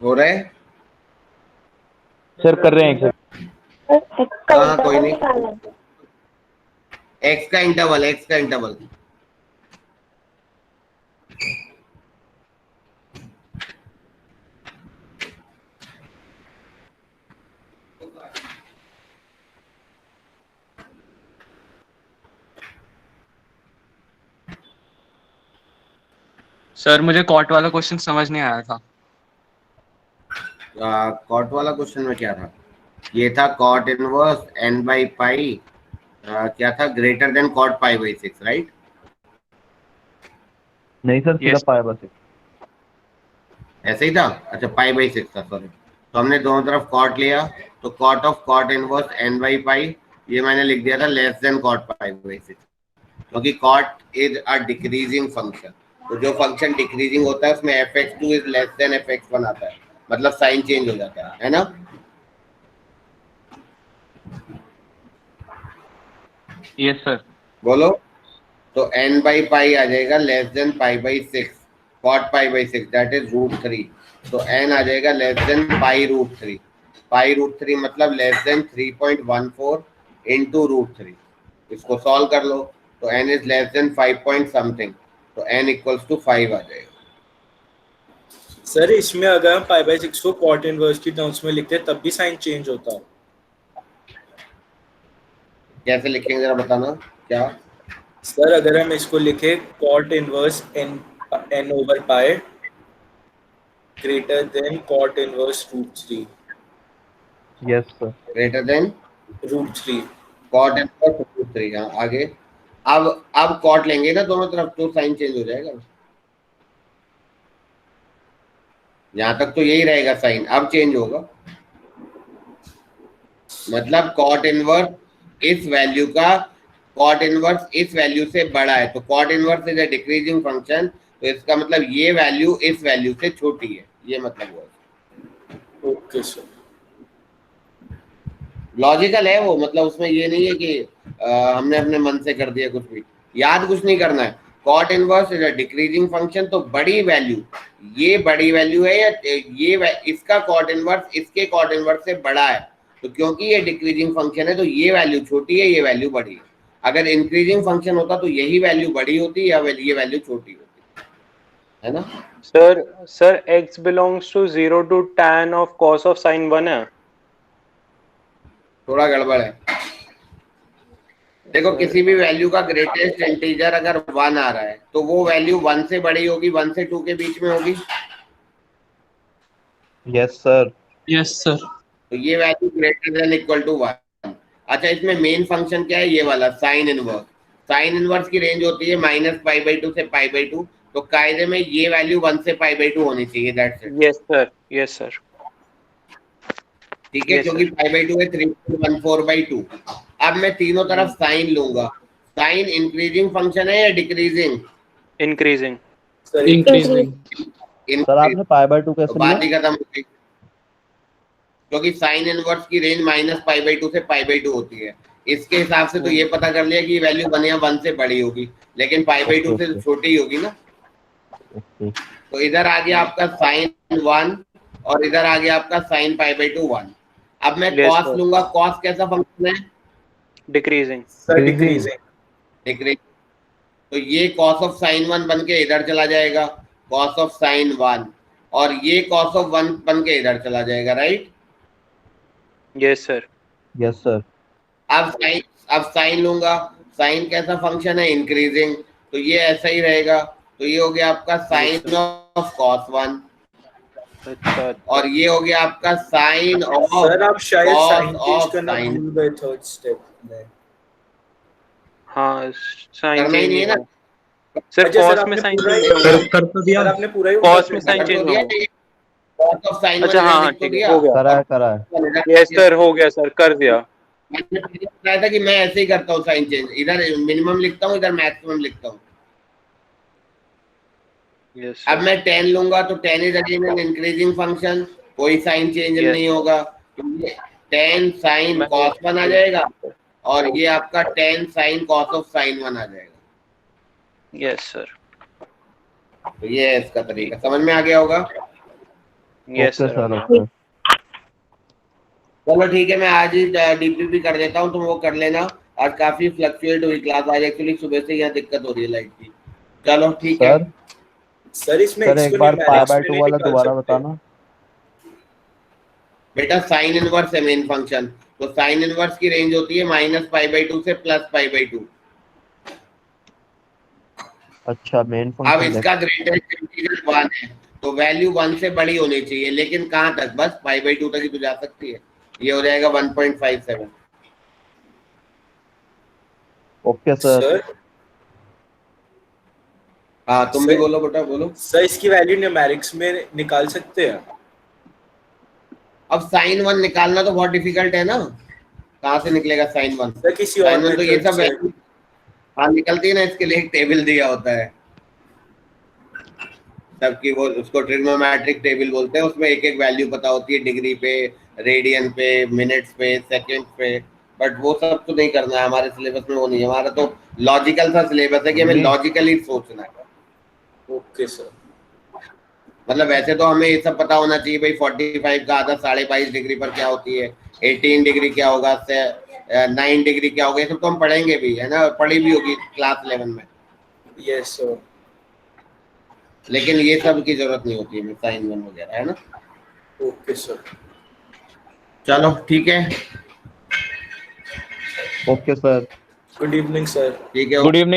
हो रहा है? सर कर रहे हैं सर। हाँ कोई नहीं, एक्स का इंटरवल सर मुझे कॉट वाला क्वेश्चन समझ नहीं आया था। कॉट वाला क्वेश्चन में क्या था? ये था cot inverse n by pi क्या था, greater than cot pi by 6, right? नहीं सर, सीधा Yes. Pi by 6। ऐसे ही था? अच्छा, पाई बाई 6 था, सॉरी। तो हमने दोनों तरफ कॉट लिया, तो cot of cot inverse n by pi, ये मैंने लिख दिया था less than cot pi by 6, क्योंकि cot is a decreasing function. तो जो फंक्शन डिक्रीजिंग होता है उसमें fx2 is less then fx1 आता है, मतलब साइन चेंज हो जाता है ना? Yes sir. बोलो। तो n बाई पाई आ जाएगा less than pi by 6, cot pi by 6 that is √3। तो n आ जाएगा लेस देन पाई √3, पाई √3 मतलब लेस देन 3.14 इंटू √3। इसको सॉल्व कर लो, तो n is less than 5 point something, तो n इक्वल्स टू 5 आ जाएगा। सर इसमें अगर हम पाई बाई 6 को कॉट इनवर्स की टर्म्स में लिखते हैं तब भी साइन चेंज होता है? कैसे लिखेंगे जरा बताना क्या? सर अगर हम इसको लिखे cot inverse n over pi greater than cot inverse √3, yes sir. Greater than √3। Cot inverse √3। हाँ आगे। अब कॉट लेंगे ना दोनों तरफ, तो साइन चेंज हो जाएगा। यहाँ तक तो यही रहेगा साइन, अब चेंज होगा। मतलब कॉट इनवर्स इस वैल्यू का, कॉट इनवर्स इस वैल्यू से बड़ा है, तो cot inverse is a decreasing function, तो इसका मतलब ये वैल्यू इस वैल्यू से छोटी है, ये मतलब हुआ। Okay sir. लॉजिकल है वो, मतलब उसमें ये नहीं है कि हमने अपने मन से कर दिया कुछ भी, याद कुछ नहीं करना है। Cot inverse is a decreasing function, तो बड़ी वैल्यू, ये बड़ी वैल्यू है या ये इसका कॉट इनवर्स इसके कॉट इनवर्स से बड़ा है, तो क्योंकि ये डिक्रीजिंग फंक्शन है तो ये वैल्यू छोटी है, ये वैल्यू बड़ी है। अगर इंक्रीजिंग फंक्शन होता तो यही वैल्यू बड़ी होती या ये वैल्यू छोटी होती, है ना? Sir x belongs to 0 to tan of cos of sin 1 है। थोड़ा गड़बड़ है। देखो किसी भी वैल्यू का ग्रेटेस्ट इंटीजर अगर 1 आ रहा है तो वो वैल्यू 1 से बड़ी होगी, 1 से 2 के बीच में होगी। Yes sir. Yes sir. तो ये value greater than equal to 1। अच्छा, इसमें मेन फंक्शन क्या है? ये वाला साइन इनवर्स। साइन इनवर्स की रेंज होती है -π/2 से π/2, तो कायदे में ये वैल्यू 1 से π/2 होनी चाहिए, that's it. Yes sir, yes sir. ठीक है, क्योंकि π/2 है 3.14/2। अब मैं तीनों तरफ साइन लूंगा। साइन इंक्रीजिंग फंक्शन है या decreasing? Increasing. Sir increasing. Sir आपने पाई बाई 2 तो कैसे बात ही लिया? खत्म हो गई, क्योंकि साइन इनवर्स की रेंज -π/2 से π/2 होती है। इसके हिसाब से तो ये पता कर लिया कि वैल्यू 1 या 1 से बड़ी होगी, लेकिन π/2 से तो छोटी ही होगी ना। तो इधर आ गया आपका साइन 1 और इधर आ गया आपका साइन π/2 1। अब मैं Yes, कॉस sir. लूंगा। कॉस कैसा फंक्शन है? डिक्रीजिंग। Sir decreasing. डिक्रीज। तो ये कॉस ऑफ साइन 1 बन के इधर चला जाएगा, कॉस ऑफ साइन 1, और ये कॉस ऑफ 1 बन के इधर चला जाएगा, right? Yes sir. Yes sir. अब साइन लूंगा। साइन कैसा फंक्शन है? इंक्रीजिंग। तो ये ऐसा ही रहेगा। तो ये हो गया आपका साइन ऑफ कॉस 1, अच्छा। और ये हो गया आपका साइन ऑफ सर आप शायद cos साइन चेंज of करना sin। भूल गए थर्ड स्टेप में। हाँ, साइन करना ही नहीं है चेंज ना। सर अच्छा, कॉस सर, में आपने साइन पूरा ही- चेंज होगा। कर तो दिया सर आपने पूरा ही Cos में sign कर तो change दिया होगा। cos of sin अच्छा, वन हाँ, मैंने लिख तो ठीक है, दिया हो गया। करा है यस सर, हो गया सर, कर दिया। मैंने पहले बताया था कि मैं ऐसे ही करता हूँ साइन चेंज, इधर मिनिमम लिखता हूँ, इधर मैक्सिमम लिखता हूँ। यस अब सर। मैं 10 लूंगा तो 10 is again an increasing function, कोई साइन चेंज Yes. नहीं होगा, तो ये 10 साइन मैं cos 1 आ जाएगा और ये आपका 10 साइन cos ऑफ sin 1 आ जाएगा। Yes sir. तो ये है इसका तरीका, समझ में आ गया होगा। Yes okay sir. Sir okay चलो ठीक है, मैं आज ही डीपीपी कर देता हूँ, तुम वो कर लेना। आज काफी फ्लक्चुएट हुई क्लास, आज एक्चुअली सुबह से यहाँ दिक्कत हो रही है लाइट की। चलो ठीक है सर सर इसमें सर एक बार पाई numerics बाय में 2 नहीं वाला निकाल दोबारा सकते। बताना। बेटा, साइन इनवर्स है मेन फंक्शन, तो साइन इनवर्स की रेंज होती है -π/2 से +π/2। अच्छा मेन अब फंक्शन इसका ग्रेटेस्ट इंटीजर 1 है, तो वैल्यू 1 से बड़ी होनी चाहिए, लेकिन कहाँ तक, बस π/2 तक ही तो जा सकती है। ये हो जाएगा 1.57। ओके सर सर हाँ तुम भी बोलो बेटा, बोलो। सर इसकी वैल्यू न्यूमेरिक्स में निकाल सकते हैं? अब sin 1 निकालना तो बहुत डिफिकल्ट है ना, कहाँ से निकलेगा sin 1? सर किसी और sin 1 तो ये मेथड सब से। वैल्यू हाँ निकलती है ना, इसके लिए एक टेबल दिया होता है सबकी, वो उसको ट्रिग्नोमेट्रिक टेबल बोलते हैं, उसमें एक एक वैल्यू पता होती है, डिग्री पे, रेडियन पे, मिनट्स पे, सेकंड पे। बट वो सब तो नहीं करना है हमारे सिलेबस में, वो नहीं है हमारा, तो लॉजिकल सा सिलेबस है कि हमें नहीं। लॉजिकली सोचना है। Okay sir. मतलब वैसे तो हमें ये सब पता होना चाहिए भाई, 45 का आधा 22.5 डिग्री पर क्या होती है, 18 डिग्री क्या होगा, 9 डिग्री क्या होगा, ये सब तो हम पढ़ेंगे भी, है ना, पढ़ी भी होगी क्लास 11 में। Yes sir. लेकिन ये सब की जरूरत नहीं होती है साइन 1 वगैरह, है ना। Okay sir. चलो ठीक है, okay sir good evening sir. ठीक है। Good evening.